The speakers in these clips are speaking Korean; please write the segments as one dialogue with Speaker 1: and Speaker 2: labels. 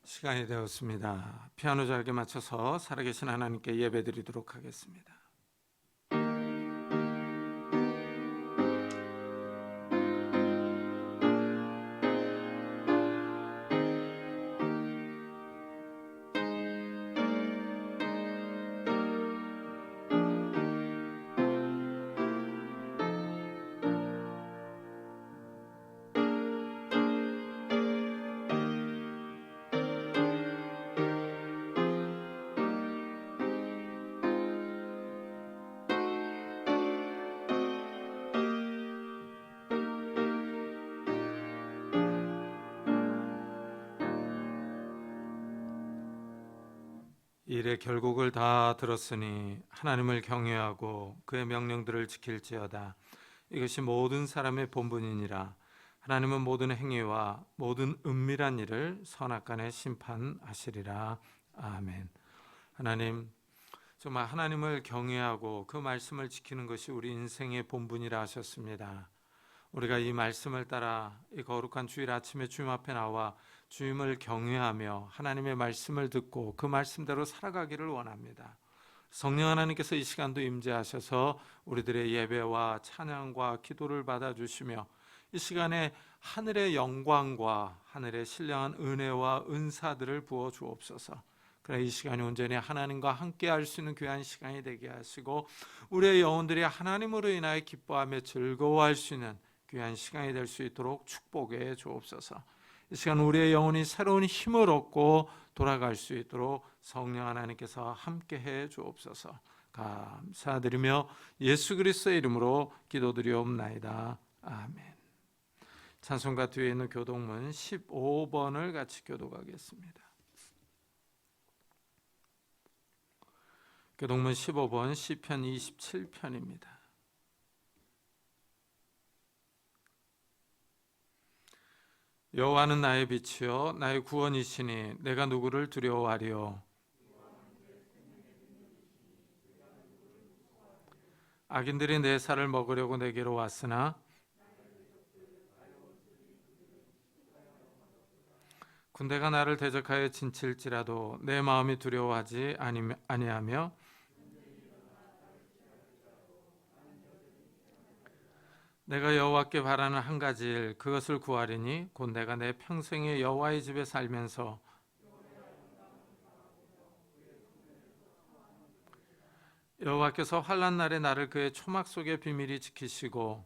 Speaker 1: 시간이 되었습니다. 피아노 절에 맞춰서 살아계신 하나님께 예배드리도록 하겠습니다. 일의 결국을 다 들었으니 하나님을 경외하고 그의 명령들을 지킬지어다. 이것이 모든 사람의 본분이니라. 하나님은 모든 행위와 모든 은밀한 일을 선악간에 심판하시리라. 아멘. 하나님, 정말 하나님을 경외하고 그 말씀을 지키는 것이 우리 인생의 본분이라 하셨습니다. 우리가 이 말씀을 따라 이 거룩한 주일 아침에 주님 앞에 나와 주님을 경외하며 하나님의 말씀을 듣고 그 말씀대로 살아가기를 원합니다. 성령 하나님께서 이 시간도 임재하셔서 우리들의 예배와 찬양과 기도를 받아주시며 이 시간에 하늘의 영광과 하늘의 신령한 은혜와 은사들을 부어 주옵소서. 그래 이 시간이 온전히 하나님과 함께 할 수 있는 귀한 시간이 되게 하시고 우리의 영혼들이 하나님으로 인하여 기뻐하며 즐거워할 수 있는 귀한 시간이 될 수 있도록 축복해 주옵소서. 이 시간 우리의 영혼이 새로운 힘을 얻고 돌아갈 수 있도록 성령 하나님께서 함께해 주옵소서. 감사드리며 예수 그리스도의 이름으로 기도드리옵나이다. 아멘. 찬송가 뒤에 있는 교독문 15번을 같이 교독하겠습니다. 교독문 15번 시편 27편입니다. 여호와는 나의 빛이요 나의 구원이시니 내가 누구를 두려워하리요. 악인들이 내 살을 먹으려고 내게로 왔으나 군대가 나를 대적하여 진칠지라도 내 마음이 두려워하지 아니하며 내가 여호와께 바라는 한 가지 일 그것을 구하리니 곧 내가 내 평생에 여호와의 집에 살면서 여호와께서 환난 날에 나를 그의 초막 속에 비밀히 지키시고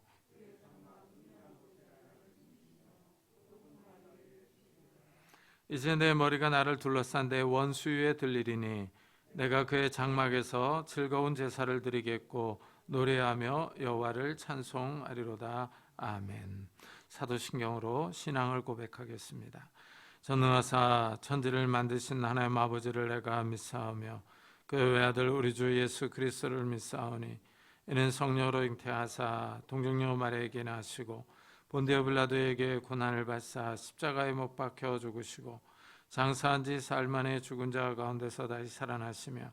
Speaker 1: 이제 내 머리가 나를 둘러싼 내 원수 위에 들리리니 내가 그의 장막에서 즐거운 제사를 드리겠고 노래하며 여호와를 찬송하리로다. 아멘. 사도신경으로 신앙을 고백하겠습니다. 전능하사 천지를 만드신 하나님 아버지를 내가 믿사오며 그의 외아들 우리 주 예수 그리스도를 믿사오니 이는 성령으로 잉태하사 동정녀 마리아에게 나시고 본디오 빌라도에게 고난을 받사 십자가에 못 박혀 죽으시고 장사한 지 사흘 만에 죽은 자 가운데서 다시 살아나시며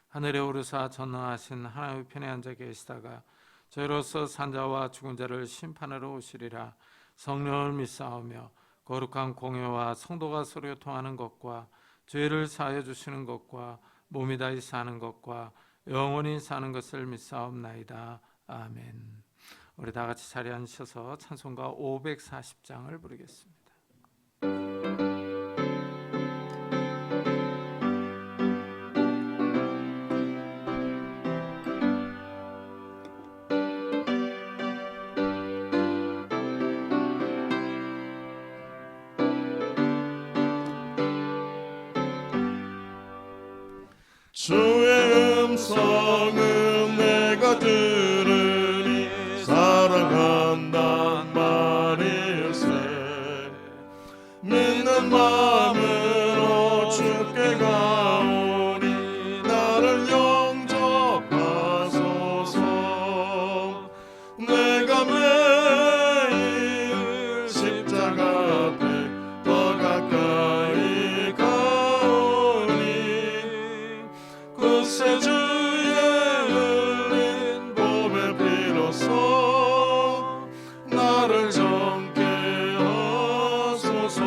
Speaker 1: 하늘에 오르사 전능하신 하나님의 편에 앉아 계시다가 저희로서 산자와 죽은 자를 심판하러 오시리라. 성령을 믿사오며 거룩한 공회와 성도가 서로 통하는 것과 죄를 사하여 주시는 것과 몸이 다시 사는 것과 영원히 사는 것을 믿사옵나이다. 아멘. 우리 다 같이 자리에 앉으셔서 찬송가 540장을 부르겠습니다.
Speaker 2: 주의 음성은 내가 들으니 사랑한단 말일세. 믿는 마음으로 주께 가오니 나를 영접하소서. 내가 매일 십자가 앞에 더 가까이 가오니 그새 주의 흘린 보배 비로소 나를 정케 하소서.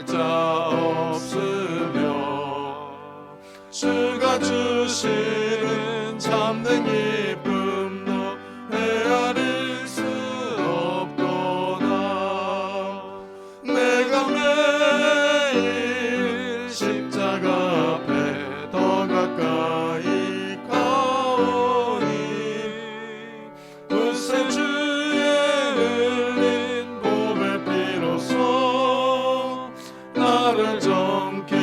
Speaker 2: 할 자 없으며 주가 주시는 참된 기쁨 너 헤아릴 수 없도다. 내가 매일 십자가 앞에 더 가까이 가오니 웃음 주의 흘린 봄의 피로써 나를 젊게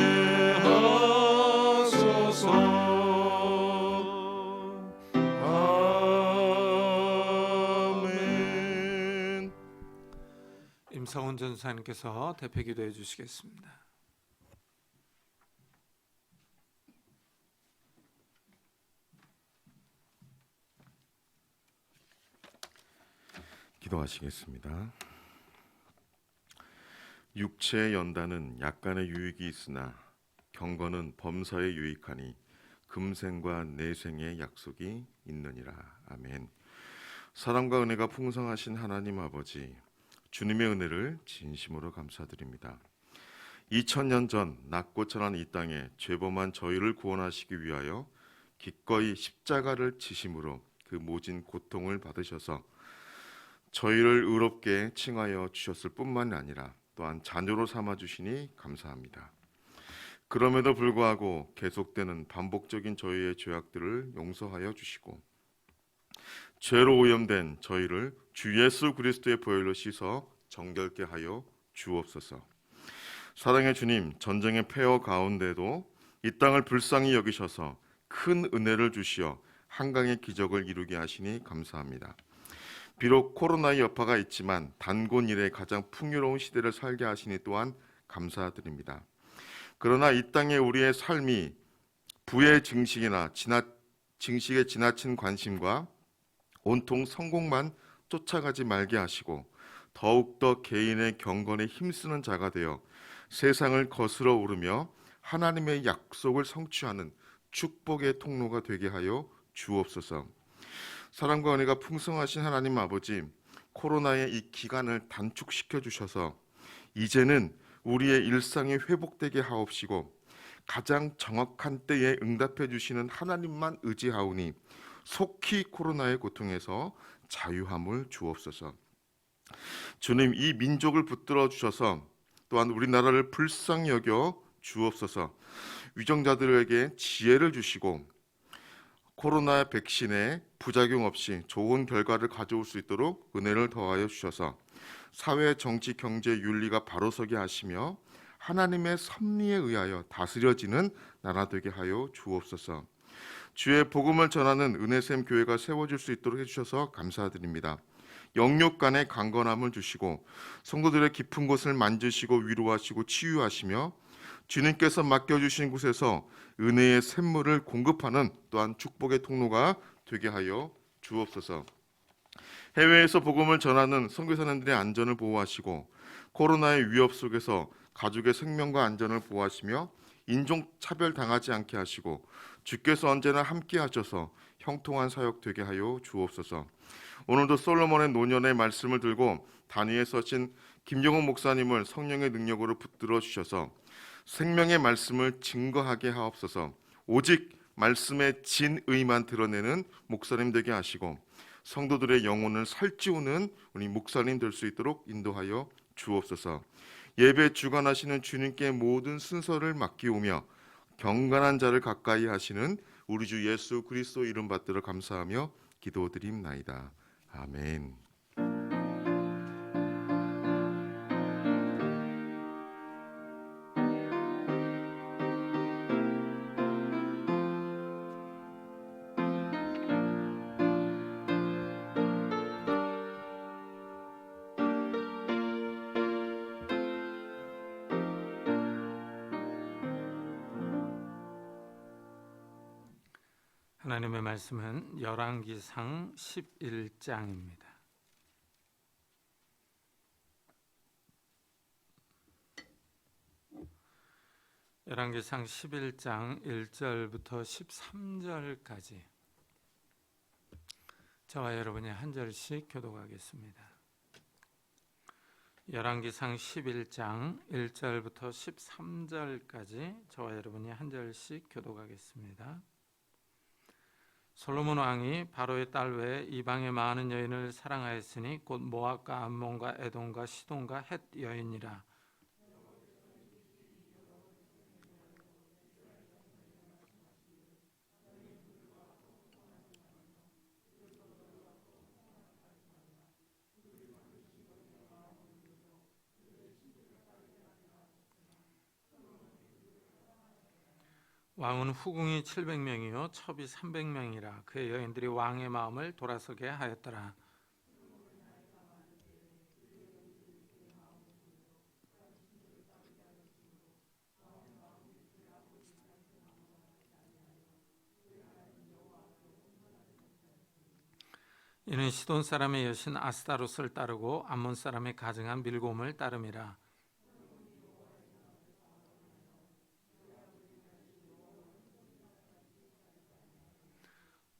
Speaker 2: 하소서. 아멘.
Speaker 1: 임성훈 전사님께서 대표 기도해 주시겠습니다.
Speaker 2: 기도하시겠습니다. 육체의 연단은 약간의 유익이 있으나 경건은 범사에 유익하니 금생과 내생의 약속이 있느니라. 아멘. 사랑과 은혜가 풍성하신 하나님 아버지, 주님의 은혜를 진심으로 감사드립니다. 2000년 전 낮고 천한 이 땅에 죄범한 저희를 구원하시기 위하여 기꺼이 십자가를 지심으로 그 모진 고통을 받으셔서 저희를 의롭게 칭하여 주셨을 뿐만 아니라 또한 자녀로 삼아 주시니 감사합니다. 그럼에도 불구하고 계속되는 반복적인 저희의 죄악들을 용서하여 주시고 죄로 오염된 저희를 주 예수 그리스도의 보혈로 씻어 정결케 하여 주옵소서. 사랑의 주님, 전쟁의 폐허 가운데도 이 땅을 불쌍히 여기셔서 큰 은혜를 주시어 한강의 기적을 이루게 하시니 감사합니다. 비록 코로나의 여파가 있지만 단곤 이래 가장 풍요로운 시대를 살게 하시니 또한 감사드립니다. 그러나 이 땅에 우리의 삶이 부의 증식에 지나친 관심과 온통 성공만 쫓아가지 말게 하시고 더욱더 개인의 경건에 힘쓰는 자가 되어 세상을 거스러 오르며 하나님의 약속을 성취하는 축복의 통로가 되게 하여 주옵소서. 사랑과 은혜가 풍성하신 하나님 아버지, 코로나의 이 기간을 단축시켜 주셔서 이제는 우리의 일상이 회복되게 하옵시고 가장 정확한 때에 응답해 주시는 하나님만 의지하오니 속히 코로나의 고통에서 자유함을 주옵소서. 주님, 이 민족을 붙들어 주셔서 또한 우리나라를 불쌍히 여겨 주옵소서. 위정자들에게 지혜를 주시고 코로나 백신에 부작용 없이 좋은 결과를 가져올 수 있도록 은혜를 더하여 주셔서 사회, 정치, 경제, 윤리가 바로 서게 하시며 하나님의 섭리에 의하여 다스려지는 나라 되게 하여 주옵소서. 주의 복음을 전하는 은혜샘 교회가 세워질 수 있도록 해주셔서 감사드립니다. 영육 간의 강건함을 주시고 성도들의 깊은 곳을 만지시고 위로하시고 치유하시며 주님께서 맡겨주신 곳에서 은혜의 샘물을 공급하는 또한 축복의 통로가 되게 하여 주옵소서. 해외에서 복음을 전하는 선교사님들의 안전을 보호하시고 코로나의 위협 속에서 가족의 생명과 안전을 보호하시며 인종차별 당하지 않게 하시고 주께서 언제나 함께 하셔서 형통한 사역 되게 하여 주옵소서. 오늘도 솔로몬의 노년의 말씀을 들고 단위에 서신 김영훈 목사님을 성령의 능력으로 붙들어 주셔서 생명의 말씀을 증거하게 하옵소서. 오직 말씀의 진의만 드러내는 목사님 되게 하시고 성도들의 영혼을 살찌우는 우리 목사님 될 수 있도록 인도하여 주옵소서. 예배 주관하시는 주님께 모든 순서를 맡기오며 경건한 자를 가까이 하시는 우리 주 예수 그리스도 이름 받들어 감사하며 기도드립나이다. 아멘.
Speaker 1: 하나님의 말씀은 열왕기상 11장입니다. 열왕기상 11장 1절부터 13절까지 저와 여러분이 한 절씩 교독하겠습니다. 열왕기상 11장 1절부터 13절까지 저와 여러분이 한 절씩 교독하겠습니다. 솔로몬 왕이 바로의 딸 외에 이방의 많은 여인을 사랑하였으니 곧 모압과 암몬과 에돔과 시돈과 헷 여인이라. 왕은 후궁이 700명이요 첩이 300명이라. 그의 여인들이 왕의 마음을 돌아서게 하였더라. 이는 시돈 사람의 여신 아스타롯을 따르고 암몬 사람의 가증한 밀곰을 따름이라.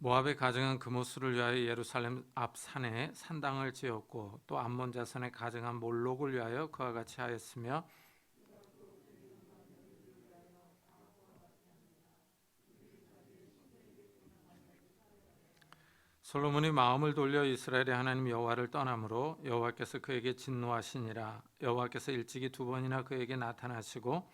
Speaker 1: 모압의 가증한 그모스를 위하여 예루살렘 앞 산에 산당을 지었고 또 암몬 자손의 가증한 몰록을 위하여 그와 같이 하였으며 솔로몬이 마음을 돌려 이스라엘의 하나님 여호와를 떠남으로 여호와께서 그에게 진노하시니라. 여호와께서 일찍이 2번이나 그에게 나타나시고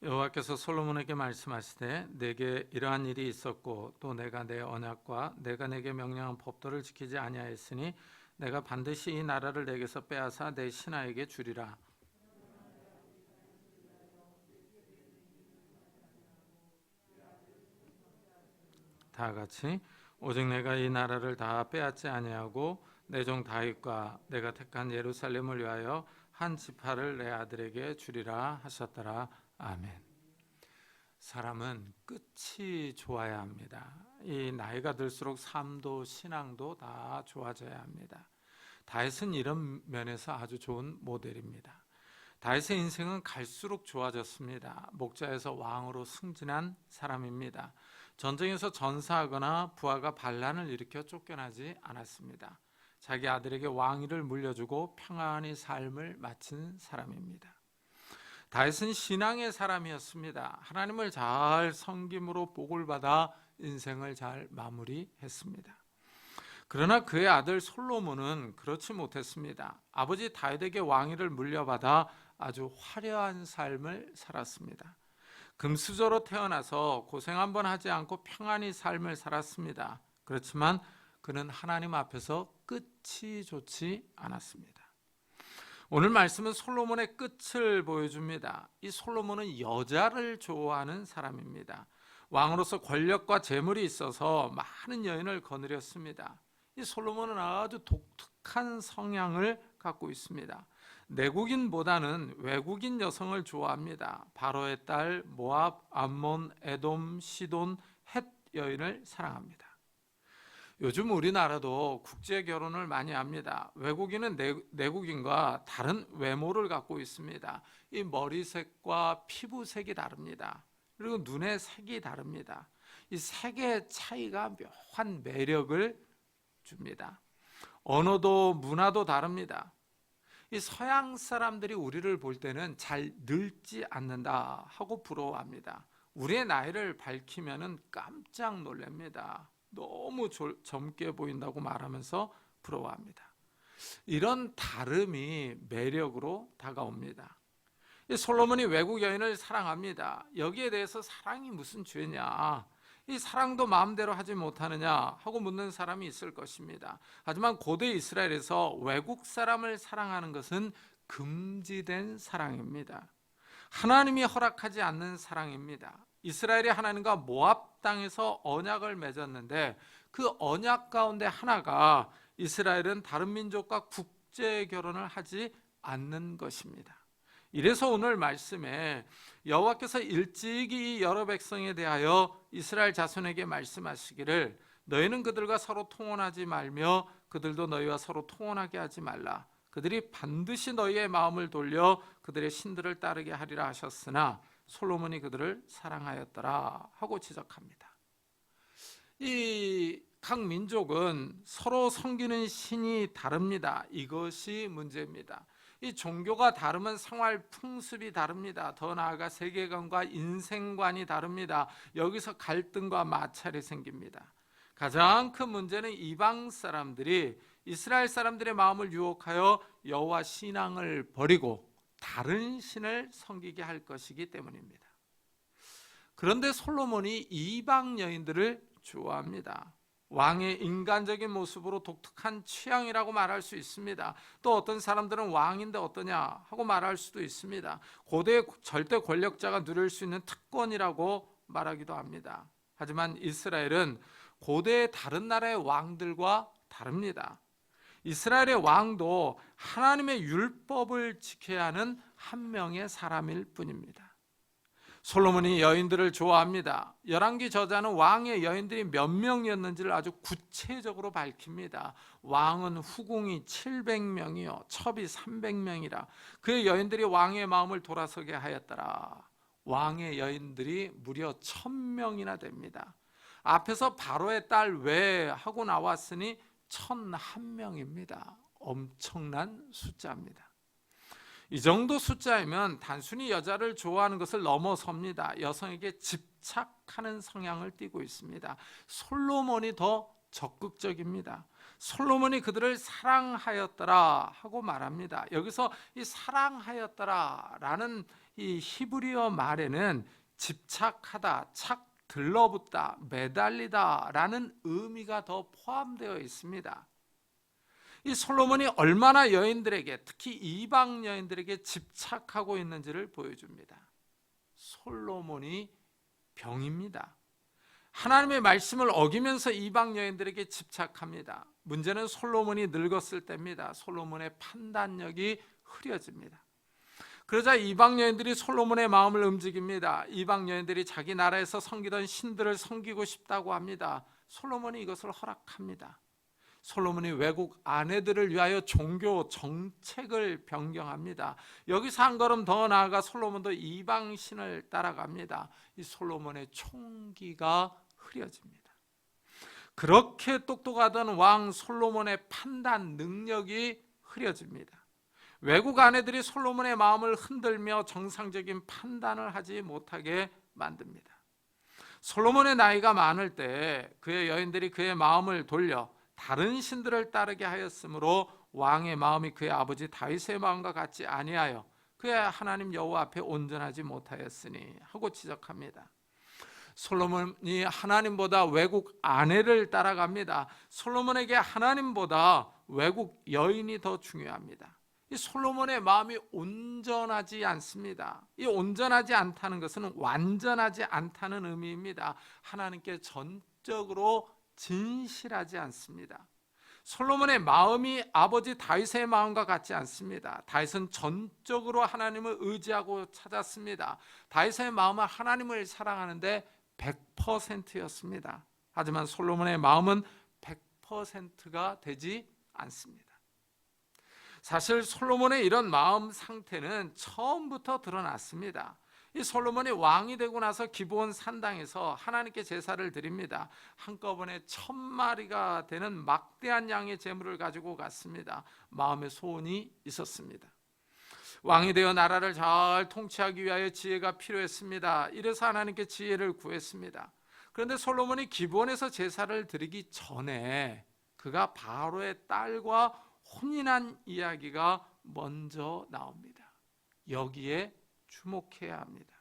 Speaker 1: 여호와께서 솔로몬에게 말씀하시되 내게 이러한 일이 있었고 또 내가 내 언약과 내가 내게 명령한 법도를 지키지 아니하였으니 내가 반드시 이 나라를 내게서 빼앗아 내 신하에게 주리라. 다 같이 오직 내가 이 나라를 다 빼앗지 아니하고 내 종 다윗과 내가 택한 예루살렘을 위하여 한 지파를 내 아들에게 주리라 하셨더라. 아멘. 사람은 끝이 좋아야 합니다. 이 나이가 들수록 삶도 신앙도 다 좋아져야 합니다. 다윗은 이런 면에서 아주 좋은 모델입니다. 다윗의 인생은 갈수록 좋아졌습니다. 목자에서 왕으로 승진한 사람입니다. 전쟁에서 전사하거나 부하가 반란을 일으켜 쫓겨나지 않았습니다. 자기 아들에게 왕위를 물려주고 평안히 삶을 마친 사람입니다. 다윗은 신앙의 사람이었습니다. 하나님을 잘 섬김으로 복을 받아 인생을 잘 마무리했습니다. 그러나 그의 아들 솔로몬은 그렇지 못했습니다. 아버지 다윗에게 왕위를 물려받아 아주 화려한 삶을 살았습니다. 금수저로 태어나서 고생 한번 하지 않고 평안히 삶을 살았습니다. 그렇지만 그는 하나님 앞에서 끝이 좋지 않았습니다. 오늘 말씀은 솔로몬의 끝을 보여줍니다. 이 솔로몬은 여자를 좋아하는 사람입니다. 왕으로서 권력과 재물이 있어서 많은 여인을 거느렸습니다. 이 솔로몬은 아주 독특한 성향을 갖고 있습니다. 내국인보다는 외국인 여성을 좋아합니다. 바로의 딸 모압, 암몬, 에돔, 시돈, 헷 여인을 사랑합니다. 요즘 우리나라도 국제 결혼을 많이 합니다. 외국인은 내국인과 다른 외모를 갖고 있습니다. 이 머리색과 피부색이 다릅니다. 그리고 눈의 색이 다릅니다. 이 색의 차이가 묘한 매력을 줍니다. 언어도 문화도 다릅니다. 이 서양 사람들이 우리를 볼 때는 잘 늙지 않는다 하고 부러워합니다. 우리의 나이를 밝히면 깜짝 놀랍니다. 너무 젊게 보인다고 말하면서 부러워합니다. 이런 다름이 매력으로 다가옵니다. 솔로몬이 외국 여인을 사랑합니다. 여기에 대해서 사랑이 무슨 죄냐, 이 사랑도 마음대로 하지 못하느냐 하고 묻는 사람이 있을 것입니다. 하지만 고대 이스라엘에서 외국 사람을 사랑하는 것은 금지된 사랑입니다. 하나님이 허락하지 않는 사랑입니다. 이스라엘이 하나님과 모압 땅에서 언약을 맺었는데 그 언약 가운데 하나가 이스라엘은 다른 민족과 국제 결혼을 하지 않는 것입니다. 이래서 오늘 말씀에 여호와께서 일찍이 여러 백성에 대하여 이스라엘 자손에게 말씀하시기를 너희는 그들과 서로 통혼하지 말며 그들도 너희와 서로 통혼하게 하지 말라. 그들이 반드시 너희의 마음을 돌려 그들의 신들을 따르게 하리라 하셨으나 솔로몬이 그들을 사랑하였더라 하고 지적합니다. 이 각 민족은 서로 섬기는 신이 다릅니다. 이것이 문제입니다. 이 종교가 다르면 생활 풍습이 다릅니다. 더 나아가 세계관과 인생관이 다릅니다. 여기서 갈등과 마찰이 생깁니다. 가장 큰 문제는 이방 사람들이 이스라엘 사람들의 마음을 유혹하여 여호와 신앙을 버리고 다른 신을 섬기게 할 것이기 때문입니다. 그런데 솔로몬이 이방 여인들을 좋아합니다. 왕의 인간적인 모습으로 독특한 취향이라고 말할 수 있습니다. 또 어떤 사람들은 왕인데 어떠냐 하고 말할 수도 있습니다. 고대 절대 권력자가 누릴 수 있는 특권이라고 말하기도 합니다. 하지만 이스라엘은 고대의 다른 나라의 왕들과 다릅니다. 이스라엘의 왕도 하나님의 율법을 지켜야 하는 한 명의 사람일 뿐입니다. 솔로몬이 여인들을 좋아합니다. 열왕기 저자는 왕의 여인들이 몇 명이었는지를 아주 구체적으로 밝힙니다. 왕은 후궁이 700명이요 첩이 300명이라 그의 여인들이 왕의 마음을 돌아서게 하였더라. 왕의 여인들이 무려 1000명이나 됩니다. 앞에서 바로의 딸 외 하고 나왔으니 1001명입니다. 엄청난 숫자입니다. 이 정도 숫자이면 단순히 여자를 좋아하는 것을 넘어섭니다. 여성에게 집착하는 성향을 띠고 있습니다. 솔로몬이 더 적극적입니다. 솔로몬이 그들을 사랑하였더라 하고 말합니다. 여기서 이 사랑하였더라라는 이 히브리어 말에는 집착하다, 착 들러붙다, 매달리다라는 의미가 더 포함되어 있습니다. 이 솔로몬이 얼마나 여인들에게, 특히 이방 여인들에게 집착하고 있는지를 보여줍니다. 솔로몬이 병입니다. 하나님의 말씀을 어기면서 이방 여인들에게 집착합니다. 문제는 솔로몬이 늙었을 때입니다. 솔로몬의 판단력이 흐려집니다. 그러자 이방 여인들이 솔로몬의 마음을 움직입니다. 이방 여인들이 자기 나라에서 섬기던 신들을 섬기고 싶다고 합니다. 솔로몬이 이것을 허락합니다. 솔로몬이 외국 아내들을 위하여 종교 정책을 변경합니다. 여기서 한 걸음 더 나아가 솔로몬도 이방 신을 따라갑니다. 이 솔로몬의 총기가 흐려집니다. 그렇게 똑똑하던 왕 솔로몬의 판단 능력이 흐려집니다. 외국 아내들이 솔로몬의 마음을 흔들며 정상적인 판단을 하지 못하게 만듭니다. 솔로몬의 나이가 많을 때 그의 여인들이 그의 마음을 돌려 다른 신들을 따르게 하였으므로 왕의 마음이 그의 아버지 다윗의 마음과 같지 아니하여 그의 하나님 여호와 앞에 온전하지 못하였으니 하고 지적합니다. 솔로몬이 하나님보다 외국 아내를 따라갑니다. 솔로몬에게 하나님보다 외국 여인이 더 중요합니다. 이 솔로몬의 마음이 온전하지 않습니다. 이 온전하지 않다는 것은 완전하지 않다는 의미입니다. 하나님께 전적으로 진실하지 않습니다. 솔로몬의 마음이 아버지 다윗의 마음과 같지 않습니다. 다윗은 전적으로 하나님을 의지하고 찾았습니다. 다윗의 마음은 하나님을 사랑하는데 100%였습니다. 하지만 솔로몬의 마음은 100%가 되지 않습니다. 사실 솔로몬의 이런 마음 상태는 처음부터 드러났습니다. 이 솔로몬이 왕이 되고 나서 기브온 산당에서 하나님께 제사를 드립니다. 한꺼번에 1000마리가 되는 막대한 양의 제물을 가지고 갔습니다. 마음의 소원이 있었습니다. 왕이 되어 나라를 잘 통치하기 위하여 지혜가 필요했습니다. 이래서 하나님께 지혜를 구했습니다. 그런데 솔로몬이 기브온에서 제사를 드리기 전에 그가 바로의 딸과 혼인한 이야기가 먼저 나옵니다. 여기에 주목해야 합니다.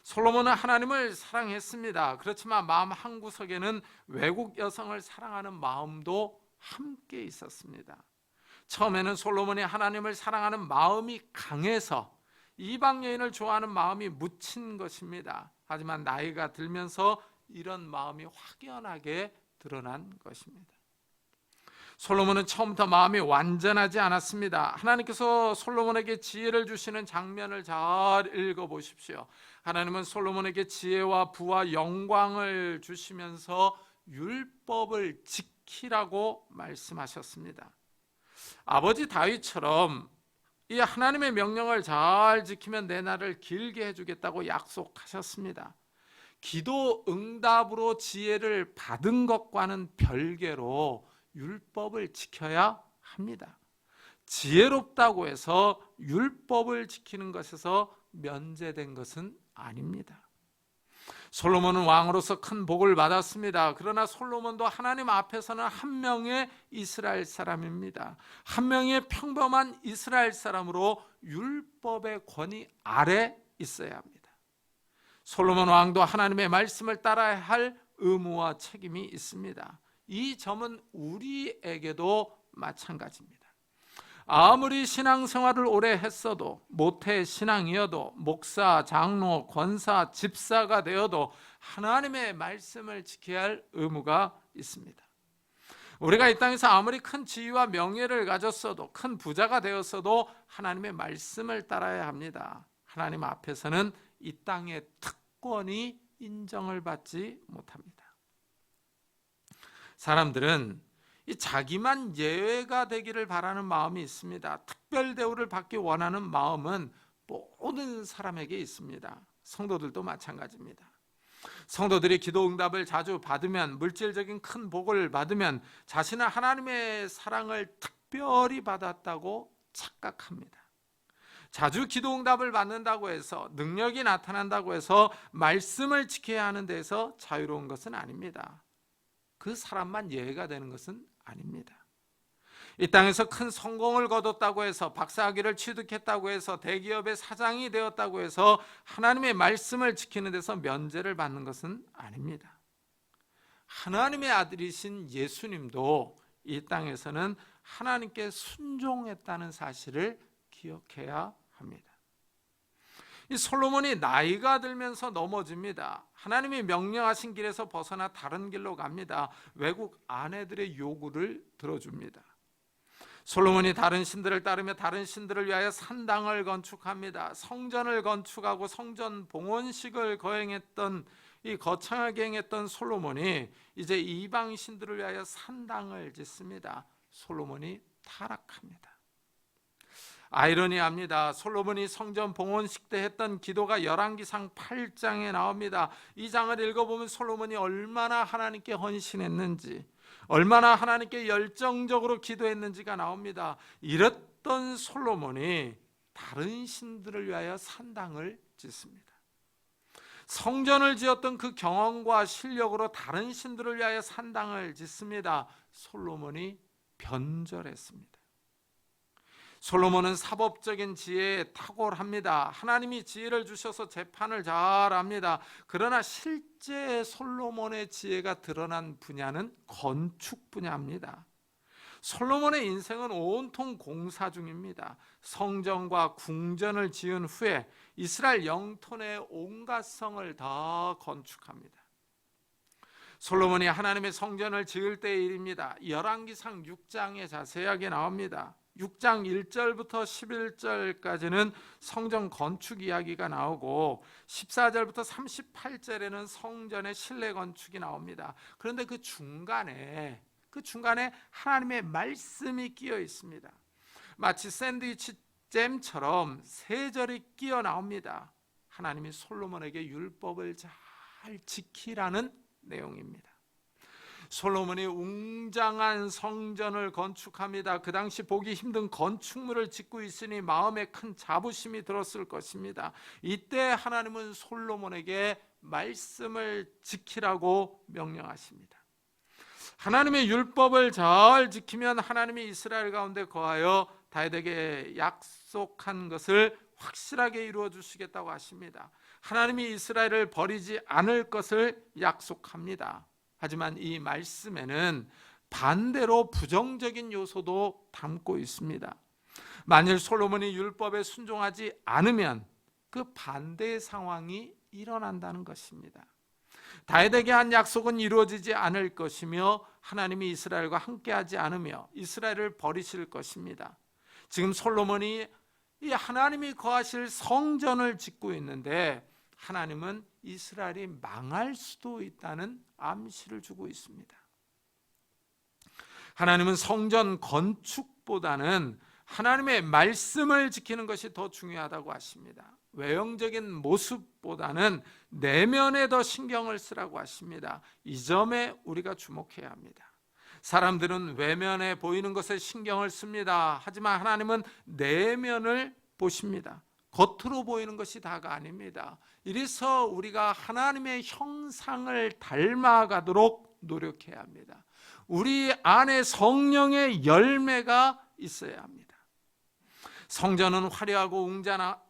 Speaker 1: 솔로몬은 하나님을 사랑했습니다. 그렇지만 마음 한구석에는 외국 여성을 사랑하는 마음도 함께 있었습니다. 처음에는 솔로몬이 하나님을 사랑하는 마음이 강해서 이방 여인을 좋아하는 마음이 묻힌 것입니다. 하지만 나이가 들면서 이런 마음이 확연하게 드러난 것입니다. 솔로몬은 처음부터 마음이 완전하지 않았습니다. 하나님께서 솔로몬에게 지혜를 주시는 장면을 잘 읽어보십시오. 하나님은 솔로몬에게 지혜와 부와 영광을 주시면서 율법을 지키라고 말씀하셨습니다. 아버지 다윗처럼 이 하나님의 명령을 잘 지키면 내 날을 길게 해주겠다고 약속하셨습니다. 기도 응답으로 지혜를 받은 것과는 별개로 율법을 지켜야 합니다. 지혜롭다고 해서 율법을 지키는 것에서 면제된 것은 아닙니다. 솔로몬은 왕으로서 큰 복을 받았습니다. 그러나 솔로몬도 하나님 앞에서는 한 명의 이스라엘 사람입니다. 한 명의 평범한 이스라엘 사람으로 율법의 권위 아래 있어야 합니다. 솔로몬 왕도 하나님의 말씀을 따라야 할 의무와 책임이 있습니다. 이 점은 우리에게도 마찬가지입니다. 아무리 신앙생활을 오래 했어도, 모태 신앙이어도, 목사, 장로, 권사, 집사가 되어도 하나님의 말씀을 지켜야 할 의무가 있습니다. 우리가 이 땅에서 아무리 큰 지위와 명예를 가졌어도, 큰 부자가 되었어도 하나님의 말씀을 따라야 합니다. 하나님 앞에서는 이 땅의 특권이 인정을 받지 못합니다. 사람들은 이 자기만 예외가 되기를 바라는 마음이 있습니다. 특별 대우를 받기 원하는 마음은 모든 사람에게 있습니다. 성도들도 마찬가지입니다. 성도들이 기도 응답을 자주 받으면, 물질적인 큰 복을 받으면 자신은 하나님의 사랑을 특별히 받았다고 착각합니다. 자주 기도 응답을 받는다고 해서, 능력이 나타난다고 해서 말씀을 지켜야 하는 데서 자유로운 것은 아닙니다. 그 사람만 예외가 되는 것은 아닙니다. 이 땅에서 큰 성공을 거뒀다고 해서, 박사학위를 취득했다고 해서, 대기업의 사장이 되었다고 해서 하나님의 말씀을 지키는 데서 면제를 받는 것은 아닙니다. 하나님의 아들이신 예수님도 이 땅에서는 하나님께 순종했다는 사실을 기억해야 합니다. 이 솔로몬이 나이가 들면서 넘어집니다. 하나님이 명령하신 길에서 벗어나 다른 길로 갑니다. 외국 아내들의 요구를 들어줍니다. 솔로몬이 다른 신들을 따르며 다른 신들을 위하여 산당을 건축합니다. 성전을 건축하고 성전 봉헌식을 거행했던, 이 거창하게 행했던 솔로몬이 이제 이방 신들을 위하여 산당을 짓습니다. 솔로몬이 타락합니다. 아이러니합니다. 솔로몬이 성전 봉헌식 때 했던 기도가 열왕기상 8장에 나옵니다. 이 장을 읽어보면 솔로몬이 얼마나 하나님께 헌신했는지, 얼마나 하나님께 열정적으로 기도했는지가 나옵니다. 이랬던 솔로몬이 다른 신들을 위하여 산당을 짓습니다. 성전을 지었던 그 경험과 실력으로 다른 신들을 위하여 산당을 짓습니다. 솔로몬이 변절했습니다. 솔로몬은 사법적인 지혜에 탁월합니다. 하나님이 지혜를 주셔서 재판을 잘합니다. 그러나 실제 솔로몬의 지혜가 드러난 분야는 건축 분야입니다. 솔로몬의 인생은 온통 공사 중입니다. 성전과 궁전을 지은 후에 이스라엘 영토 내 온갖 성을 다 건축합니다. 솔로몬이 하나님의 성전을 지을 때의 일입니다. 열왕기상 6장에 자세하게 나옵니다. 6장 1절부터 11절까지는 성전 건축 이야기가 나오고 14절부터 38절에는 성전의 실내 건축이 나옵니다. 그런데 그 중간에 하나님의 말씀이 끼어 있습니다. 마치 샌드위치 잼처럼 세 절이 끼어 나옵니다. 하나님이 솔로몬에게 율법을 잘 지키라는 내용입니다. 솔로몬이 웅장한 성전을 건축합니다. 그 당시 보기 힘든 건축물을 짓고 있으니 마음에 큰 자부심이 들었을 것입니다. 이때 하나님은 솔로몬에게 말씀을 지키라고 명령하십니다. 하나님의 율법을 잘 지키면 하나님이 이스라엘 가운데 거하여 다윗에게 약속한 것을 확실하게 이루어 주시겠다고 하십니다. 하나님이 이스라엘을 버리지 않을 것을 약속합니다. 하지만 이 말씀에는 반대로 부정적인 요소도 담고 있습니다. 만일 솔로몬이 율법에 순종하지 않으면 그 반대의 상황이 일어난다는 것입니다. 다윗에게 한 약속은 이루어지지 않을 것이며 하나님이 이스라엘과 함께하지 않으며 이스라엘을 버리실 것입니다. 지금 솔로몬이 이 하나님이 거하실 성전을 짓고 있는데 하나님은 이스라엘이 망할 수도 있다는 암시를 주고 있습니다. 하나님은 성전 건축보다는 하나님의 말씀을 지키는 것이 더 중요하다고 하십니다. 외형적인 모습보다는 내면에 더 신경을 쓰라고 하십니다. 이 점에 우리가 주목해야 합니다. 사람들은 외면에 보이는 것에 신경을 씁니다. 하지만 하나님은 내면을 보십니다. 겉으로 보이는 것이 다가 아닙니다. 이래서 우리가 하나님의 형상을 닮아가도록 노력해야 합니다. 우리 안에 성령의 열매가 있어야 합니다. 성전은 화려하고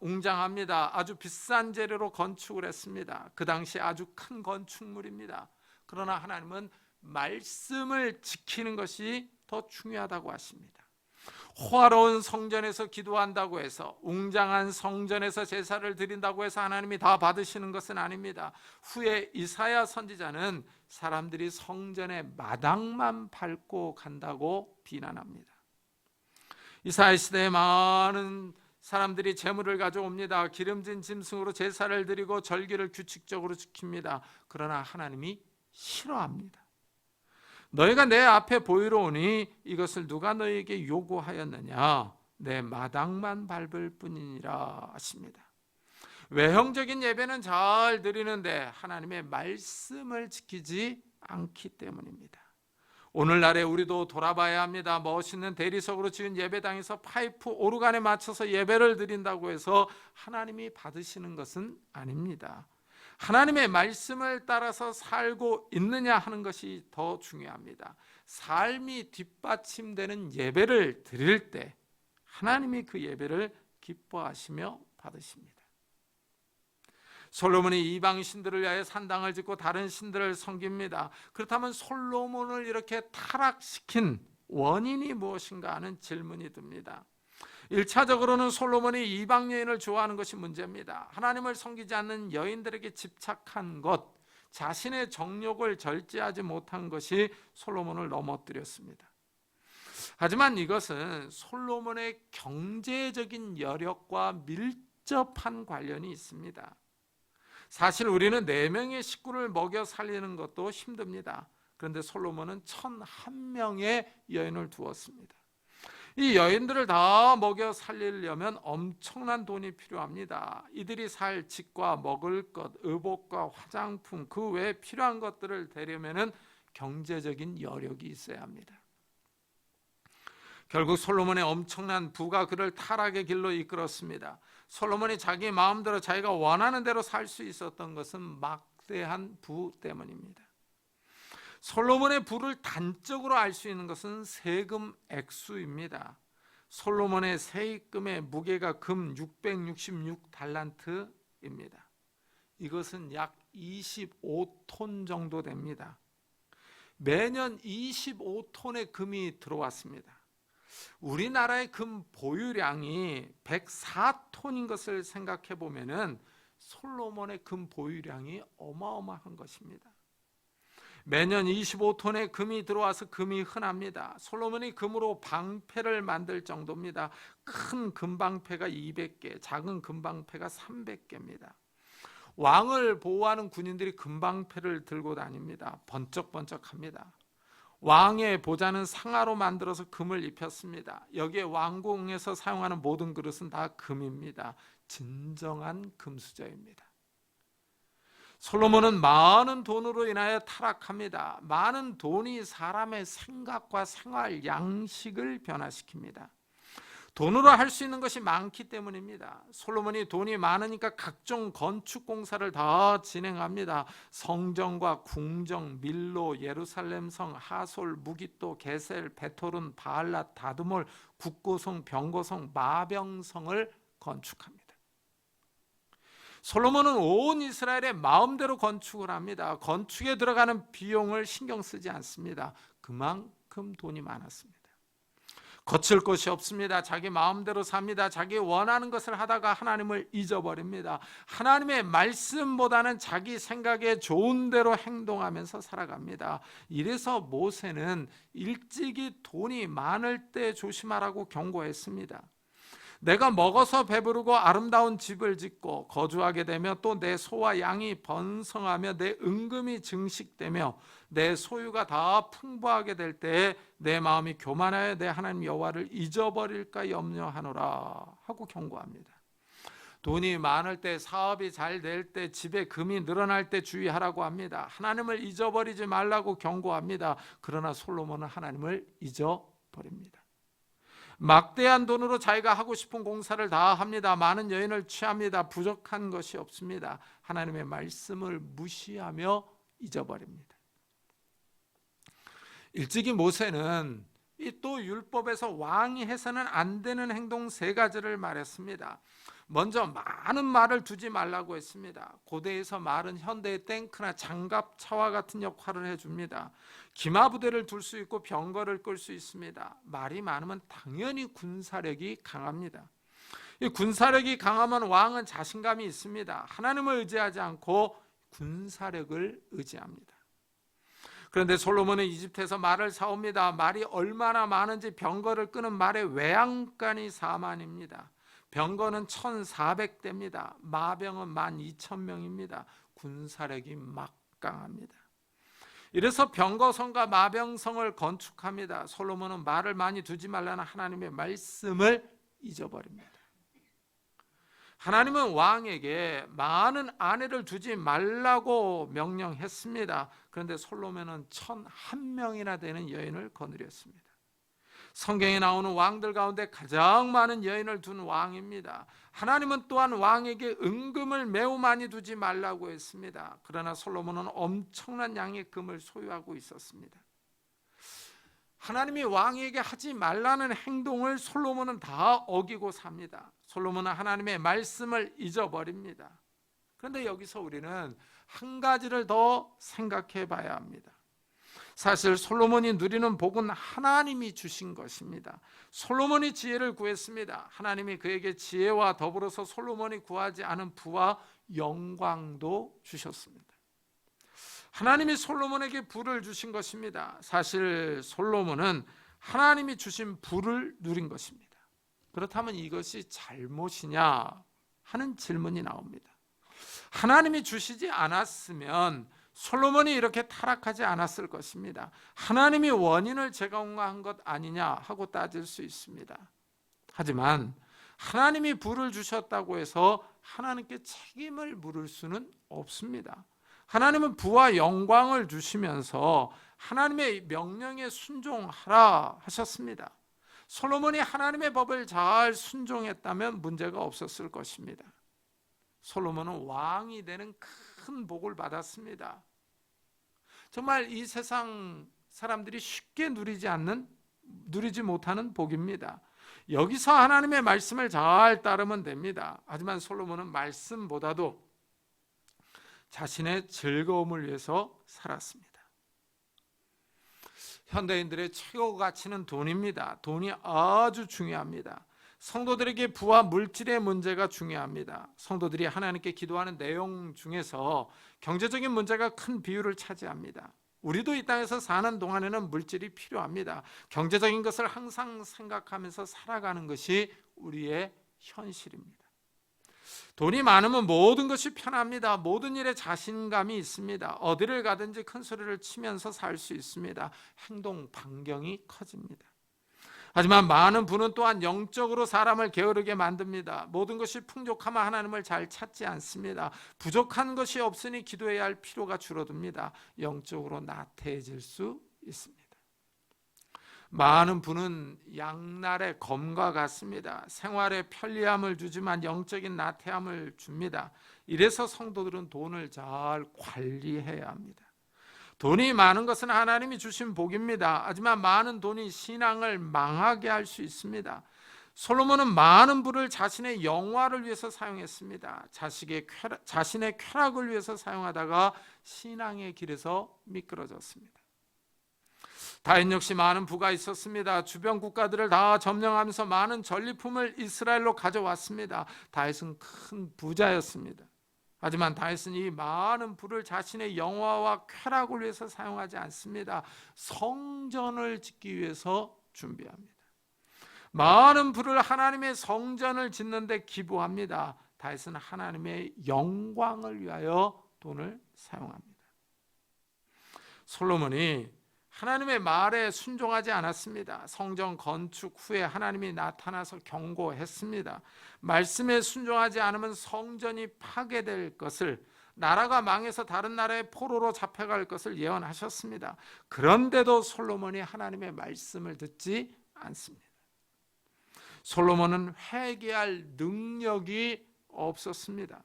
Speaker 1: 웅장합니다. 아주 비싼 재료로 건축을 했습니다. 그 당시 아주 큰 건축물입니다. 그러나 하나님은 말씀을 지키는 것이 더 중요하다고 하십니다. 호화로운 성전에서 기도한다고 해서, 웅장한 성전에서 제사를 드린다고 해서 하나님이 다 받으시는 것은 아닙니다. 후에 이사야 선지자는 사람들이 성전의 마당만 밟고 간다고 비난합니다. 이사야 시대에 많은 사람들이 제물을 가져옵니다. 기름진 짐승으로 제사를 드리고 절기를 규칙적으로 지킵니다. 그러나 하나님이 싫어합니다. 너희가 내 앞에 보이러 오니 이것을 누가 너희에게 요구하였느냐? 내 마당만 밟을 뿐이니라 하십니다. 외형적인 예배는 잘 드리는데 하나님의 말씀을 지키지 않기 때문입니다. 오늘날에 우리도 돌아봐야 합니다. 멋있는 대리석으로 지은 예배당에서 파이프 오르간에 맞춰서 예배를 드린다고 해서 하나님이 받으시는 것은 아닙니다. 하나님의 말씀을 따라서 살고 있느냐 하는 것이 더 중요합니다. 삶이 뒷받침되는 예배를 드릴 때 하나님이 그 예배를 기뻐하시며 받으십니다. 솔로몬이 이방 신들을 위하여 산당을 짓고 다른 신들을 섬깁니다. 그렇다면 솔로몬을 이렇게 타락시킨 원인이 무엇인가 하는 질문이 듭니다. 1차적으로는 솔로몬이 이방 여인을 좋아하는 것이 문제입니다. 하나님을 섬기지 않는 여인들에게 집착한 것, 자신의 정욕을 절제하지 못한 것이 솔로몬을 넘어뜨렸습니다. 하지만 이것은 솔로몬의 경제적인 여력과 밀접한 관련이 있습니다. 사실 우리는 4명의 식구를 먹여 살리는 것도 힘듭니다. 그런데 솔로몬은 1,001명의 여인을 두었습니다. 이 여인들을 다 먹여 살리려면 엄청난 돈이 필요합니다. 이들이 살 집과 먹을 것, 의복과 화장품, 그 외에 필요한 것들을 대려면 경제적인 여력이 있어야 합니다. 결국 솔로몬의 엄청난 부가 그를 타락의 길로 이끌었습니다. 솔로몬이 자기 마음대로 자기가 원하는 대로 살 수 있었던 것은 막대한 부 때문입니다. 솔로몬의 부를 단적으로 알 수 있는 것은 세금 액수입니다. 솔로몬의 세입금의 무게가 금 666달란트입니다. 이것은 약 25톤 정도 됩니다. 매년 25톤의 금이 들어왔습니다. 우리나라의 금 보유량이 104톤인 것을 생각해 보면은 솔로몬의 금 보유량이 어마어마한 것입니다. 매년 25톤의 금이 들어와서 금이 흔합니다. 솔로몬이 금으로 방패를 만들 정도입니다. 큰 금방패가 200개, 작은 금방패가 300개입니다. 왕을 보호하는 군인들이 금방패를 들고 다닙니다. 번쩍번쩍합니다. 왕의 보좌는 상아로 만들어서 금을 입혔습니다. 여기에 왕궁에서 사용하는 모든 그릇은 다 금입니다. 진정한 금수저입니다. 솔로몬은 많은 돈으로 인하여 타락합니다. 많은 돈이 사람의 생각과 생활 양식을 변화시킵니다. 돈으로 할 수 있는 것이 많기 때문입니다. 솔로몬이 돈이 많으니까 각종 건축 공사를 다 진행합니다. 성전과 궁정, 밀로, 예루살렘 성, 하솔, 무기또, 게셀, 베토른, 바알랏, 다드몰, 국고성, 병고성, 마병성을 건축합니다. 솔로몬은 온 이스라엘의 마음대로 건축을 합니다. 건축에 들어가는 비용을 신경 쓰지 않습니다. 그만큼 돈이 많았습니다. 거칠 것이 없습니다. 자기 마음대로 삽니다. 자기 원하는 것을 하다가 하나님을 잊어버립니다. 하나님의 말씀보다는 자기 생각에 좋은 대로 행동하면서 살아갑니다. 이래서 모세는 일찍이 돈이 많을 때 조심하라고 경고했습니다. 내가 먹어서 배부르고 아름다운 집을 짓고 거주하게 되며 또 내 소와 양이 번성하며 내 은금이 증식되며 내 소유가 다 풍부하게 될 때에 내 마음이 교만하여 내 하나님 여호와를 잊어버릴까 염려하노라 하고 경고합니다. 돈이 많을 때, 사업이 잘 될 때, 집에 금이 늘어날 때 주의하라고 합니다. 하나님을 잊어버리지 말라고 경고합니다. 그러나 솔로몬은 하나님을 잊어버립니다. 막대한 돈으로 자기가 하고 싶은 공사를 다 합니다. 많은 여인을 취합니다. 부족한 것이 없습니다. 하나님의 말씀을 무시하며 잊어버립니다. 일찍이 모세는 이 또 율법에서 왕이 해서는 안 되는 행동 3가지를 말했습니다. 먼저 많은 말을 두지 말라고 했습니다. 고대에서 말은 현대의 탱크나 장갑차와 같은 역할을 해줍니다. 기마부대를 둘 수 있고 병거를 끌 수 있습니다. 말이 많으면 당연히 군사력이 강합니다. 이 군사력이 강하면 왕은 자신감이 있습니다. 하나님을 의지하지 않고 군사력을 의지합니다. 그런데 솔로몬은 이집트에서 말을 사옵니다. 말이 얼마나 많은지 병거를 끄는 말의 외양간이 4만입니다. 병거는 1,400대입니다. 마병은 12,000명입니다. 군사력이 막강합니다. 이래서 병거성과 마병성을 건축합니다. 솔로몬은 말을 많이 두지 말라는 하나님의 말씀을 잊어버립니다. 하나님은 왕에게 많은 아내를 두지 말라고 명령했습니다. 그런데 솔로몬은 1,001명이나 되는 여인을 거느렸습니다. 성경에 나오는 왕들 가운데 가장 많은 여인을 둔 왕입니다. 하나님은 또한 왕에게 은금을 매우 많이 두지 말라고 했습니다. 그러나 솔로몬은 엄청난 양의 금을 소유하고 있었습니다. 하나님이 왕에게 하지 말라는 행동을 솔로몬은 다 어기고 삽니다. 솔로몬은 하나님의 말씀을 잊어버립니다. 그런데 여기서 우리는 한 가지를 더 생각해 봐야 합니다. 사실 솔로몬이 누리는 복은 하나님이 주신 것입니다. 솔로몬이 지혜를 구했습니다. 하나님이 그에게 지혜와 더불어서 솔로몬이 구하지 않은 부와 영광도 주셨습니다. 하나님이 솔로몬에게 부를 주신 것입니다. 사실 솔로몬은 하나님이 주신 부를 누린 것입니다. 그렇다면 이것이 잘못이냐 하는 질문이 나옵니다. 하나님이 주시지 않았으면 솔로몬이 이렇게 타락하지 않았을 것입니다. 하나님이 원인을 제공한 것 아니냐 하고 따질 수 있습니다. 하지만 하나님이 부를 주셨다고 해서 하나님께 책임을 물을 수는 없습니다. 하나님은 부와 영광을 주시면서 하나님의 명령에 순종하라 하셨습니다. 솔로몬이 하나님의 법을 잘 순종했다면 문제가 없었을 것입니다. 솔로몬은 왕이 되는 큰 복을 받았습니다. 정말 이 세상 사람들이 쉽게 누리지 못하는 복입니다. 여기서 하나님의 말씀을 잘 따르면 됩니다. 하지만 솔로몬은 말씀보다도 자신의 즐거움을 위해서 살았습니다. 현대인들의 최고 가치는 돈입니다. 돈이 아주 중요합니다. 성도들에게 부와 물질의 문제가 중요합니다. 성도들이 하나님께 기도하는 내용 중에서 경제적인 문제가 큰 비율을 차지합니다. 우리도 이 땅에서 사는 동안에는 물질이 필요합니다. 경제적인 것을 항상 생각하면서 살아가는 것이 우리의 현실입니다. 돈이 많으면 모든 것이 편합니다. 모든 일에 자신감이 있습니다. 어디를 가든지 큰 소리를 치면서 살 수 있습니다. 행동 반경이 커집니다. 하지만 많은 부는 또한 영적으로 사람을 게으르게 만듭니다. 모든 것이 풍족하면 하나님을 잘 찾지 않습니다. 부족한 것이 없으니 기도해야 할 필요가 줄어듭니다. 영적으로 나태해질 수 있습니다. 많은 부는 양날의 검과 같습니다. 생활에 편리함을 주지만 영적인 나태함을 줍니다. 이래서 성도들은 돈을 잘 관리해야 합니다. 돈이 많은 것은 하나님이 주신 복입니다. 하지만 많은 돈이 신앙을 망하게 할 수 있습니다. 솔로몬은 많은 부를 자신의 영화를 위해서 사용했습니다. 자신의 쾌락을 위해서 사용하다가 신앙의 길에서 미끄러졌습니다. 다윗 역시 많은 부가 있었습니다. 주변 국가들을 다 점령하면서 많은 전리품을 이스라엘로 가져왔습니다. 다윗은 큰 부자였습니다. 하지만 다윗은 이 많은 부를 자신의 영화와 쾌락을 위해서 사용하지 않습니다. 성전을 짓기 위해서 준비합니다. 많은 부를 하나님의 성전을 짓는 데 기부합니다. 다윗은 하나님의 영광을 위하여 돈을 사용합니다. 솔로몬이 하나님의 말에 순종하지 않았습니다. 성전 건축 후에 하나님이 나타나서 경고했습니다. 말씀에 순종하지 않으면 성전이 파괴될 것을, 나라가 망해서 다른 나라의 포로로 잡혀갈 것을 예언하셨습니다. 그런데도 솔로몬이 하나님의 말씀을 듣지 않습니다. 솔로몬은 회개할 능력이 없었습니다.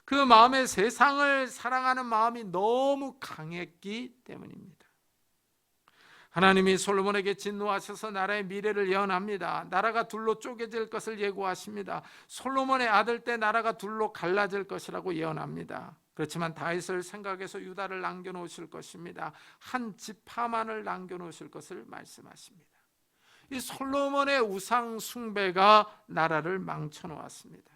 Speaker 1: 그 마음에 세상을 사랑하는 마음이 너무 강했기 때문입니다. 하나님이 솔로몬에게 진노하셔서 나라의 미래를 예언합니다. 나라가 둘로 쪼개질 것을 예고하십니다. 솔로몬의 아들 때 나라가 둘로 갈라질 것이라고 예언합니다. 그렇지만 다윗을 생각해서 유다를 남겨놓으실 것입니다. 한 지파만을 남겨놓으실 것을 말씀하십니다. 이 솔로몬의 우상 숭배가 나라를 망쳐놓았습니다.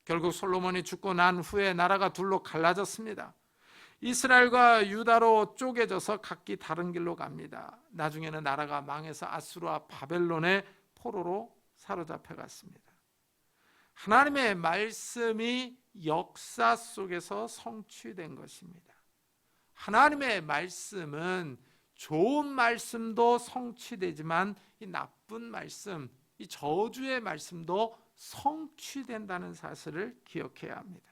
Speaker 1: 결국 솔로몬이 죽고 난 후에 나라가 둘로 갈라졌습니다. 이스라엘과 유다로 쪼개져서 각기 다른 길로 갑니다. 나중에는 나라가 망해서 아수르와 바벨론의 포로로 사로잡혀 갔습니다. 하나님의 말씀이 역사 속에서 성취된 것입니다. 하나님의 말씀은 좋은 말씀도 성취되지만 이 나쁜 말씀, 이 저주의 말씀도 성취된다는 사실을 기억해야 합니다.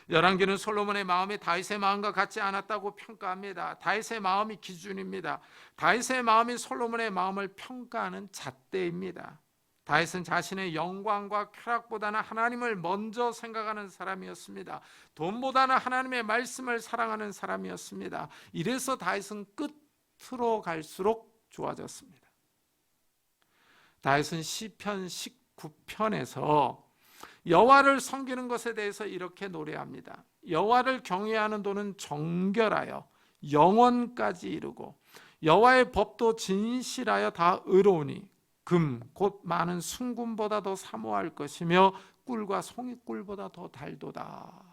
Speaker 1: 열왕기는 솔로몬의 마음이 다윗의 마음과 같지 않았다고 평가합니다. 다윗의 마음이 기준입니다. 다윗의 마음이 솔로몬의 마음을 평가하는 잣대입니다. 다윗은 자신의 영광과 쾌락보다는 하나님을 먼저 생각하는 사람이었습니다. 돈보다는 하나님의 말씀을 사랑하는 사람이었습니다. 이래서 다윗은 끝으로 갈수록 좋아졌습니다. 다윗은 시편 19편에서 여호와를 섬기는 것에 대해서 이렇게 노래합니다. 여호와를 경외하는 도는 정결하여 영원까지 이르고 여호와의 법도 진실하여 다 의로우니 금 곧 많은 순금보다 더 사모할 것이며 꿀과 송이꿀보다 더 달도다.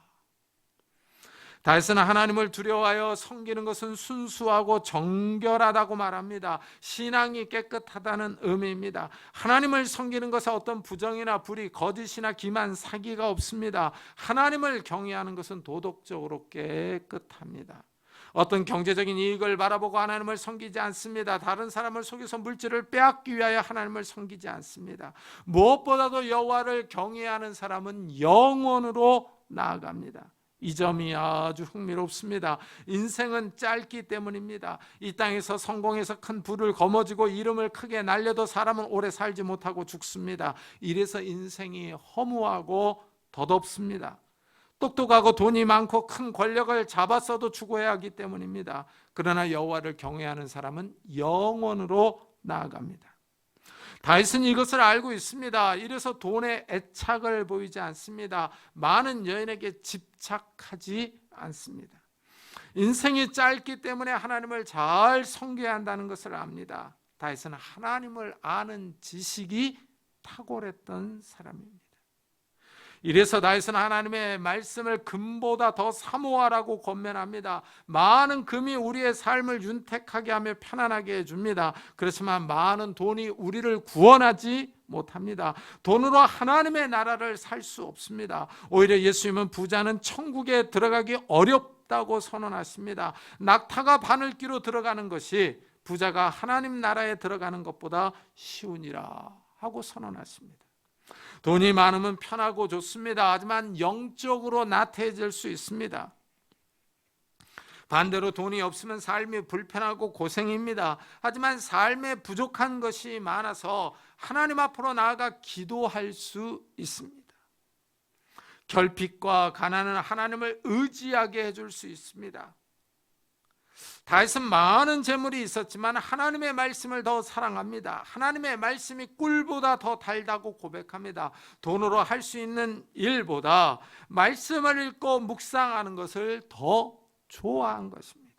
Speaker 1: 다윗은 하나님을 두려워하여 섬기는 것은 순수하고 정결하다고 말합니다. 신앙이 깨끗하다는 의미입니다. 하나님을 섬기는 것에 어떤 부정이나 불의, 거짓이나 기만, 사기가 없습니다. 하나님을 경외하는 것은 도덕적으로 깨끗합니다. 어떤 경제적인 이익을 바라보고 하나님을 섬기지 않습니다. 다른 사람을 속여서 물질을 빼앗기 위하여 하나님을 섬기지 않습니다. 무엇보다도 여호와를 경외하는 사람은 영원으로 나아갑니다. 이 점이 아주 흥미롭습니다. 인생은 짧기 때문입니다. 이 땅에서 성공해서 큰 부를 거머쥐고 이름을 크게 날려도 사람은 오래 살지 못하고 죽습니다. 이래서 인생이 허무하고 덧없습니다. 똑똑하고 돈이 많고 큰 권력을 잡았어도 죽어야 하기 때문입니다. 그러나 여호와를 경외하는 사람은 영원으로 나아갑니다. 다윗은 이것을 알고 있습니다. 이래서 돈에 애착을 보이지 않습니다. 많은 여인에게 집착하지 않습니다. 인생이 짧기 때문에 하나님을 잘 섬겨야 한다는 것을 압니다. 다윗은 하나님을 아는 지식이 탁월했던 사람입니다. 이래서 다윗은 하나님의 말씀을 금보다 더 사모하라고 권면합니다. 많은 금이 우리의 삶을 윤택하게 하며 편안하게 해줍니다. 그렇지만 많은 돈이 우리를 구원하지 못합니다. 돈으로 하나님의 나라를 살 수 없습니다. 오히려 예수님은 부자는 천국에 들어가기 어렵다고 선언하십니다. 낙타가 바늘기로 들어가는 것이 부자가 하나님 나라에 들어가는 것보다 쉬우니라 하고 선언하십니다. 돈이 많으면 편하고 좋습니다. 하지만 영적으로 나태해질 수 있습니다. 반대로 돈이 없으면 삶이 불편하고 고생입니다. 하지만 삶에 부족한 것이 많아서 하나님 앞으로 나아가 기도할 수 있습니다. 결핍과 가난은 하나님을 의지하게 해줄 수 있습니다. 다윗은 많은 재물이 있었지만 하나님의 말씀을 더 사랑합니다. 하나님의 말씀이 꿀보다 더 달다고 고백합니다. 돈으로 할 수 있는 일보다 말씀을 읽고 묵상하는 것을 더 좋아한 것입니다.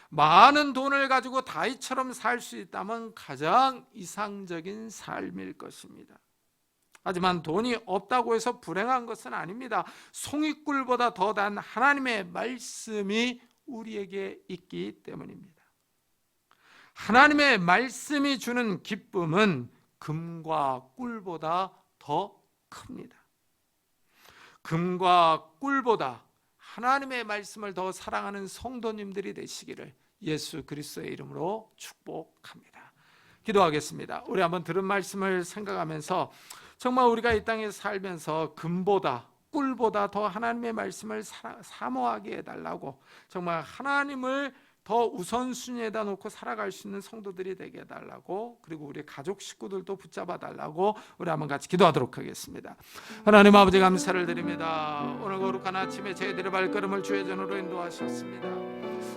Speaker 1: 많은 돈을 가지고 다윗처럼 살 수 있다면 가장 이상적인 삶일 것입니다. 하지만 돈이 없다고 해서 불행한 것은 아닙니다. 송이꿀보다 더 단 하나님의 말씀이 우리에게 있기 때문입니다. 하나님의 말씀이 주는 기쁨은 금과 꿀보다 더 큽니다. 금과 꿀보다 하나님의 말씀을 더 사랑하는 성도님들이 되시기를 예수 그리스도의 이름으로 축복합니다. 기도하겠습니다. 우리 한번 들은 말씀을 생각하면서 정말 우리가 이 땅에 살면서 금보다 꿀보다 더 하나님의 말씀을 사모하게 해달라고, 정말 하나님을 더 우선순위에다 놓고 살아갈 수 있는 성도들이 되게 해달라고, 그리고 우리 가족 식구들도 붙잡아 달라고 우리 한번 같이 기도하도록 하겠습니다. 하나님 아버지, 감사를 드립니다. 오늘 거룩한 아침에 저희들의 발걸음을 주의 전으로 인도하셨습니다.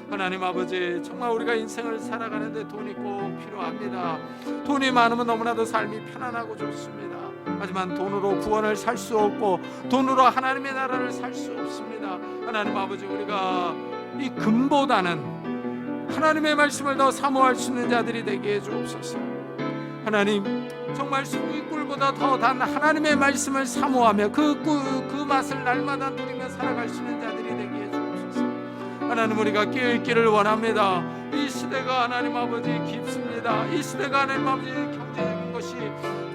Speaker 1: 하나님 아버지, 정말 우리가 인생을 살아가는데 돈이 꼭 필요합니다. 돈이 많으면 너무나도 삶이 편안하고 좋습니다. 하지만 돈으로 구원을 살 수 없고 돈으로 하나님의 나라를 살 수 없습니다. 하나님 아버지, 우리가 이 금보다는 하나님의 말씀을 더 사모할 수 있는 자들이 되게 해주옵소서. 하나님, 정말 송이꿀보다 더 단 하나님의 말씀을 사모하며 그 맛을 날마다 누리며 살아갈 수 있는 자들이 되게 해주옵소서. 하나님, 우리가 깨어있기를 원합니다. 이 시대가 하나님 아버지 깊습니다. 이 시대가 하나님 아버지 경제적인 것이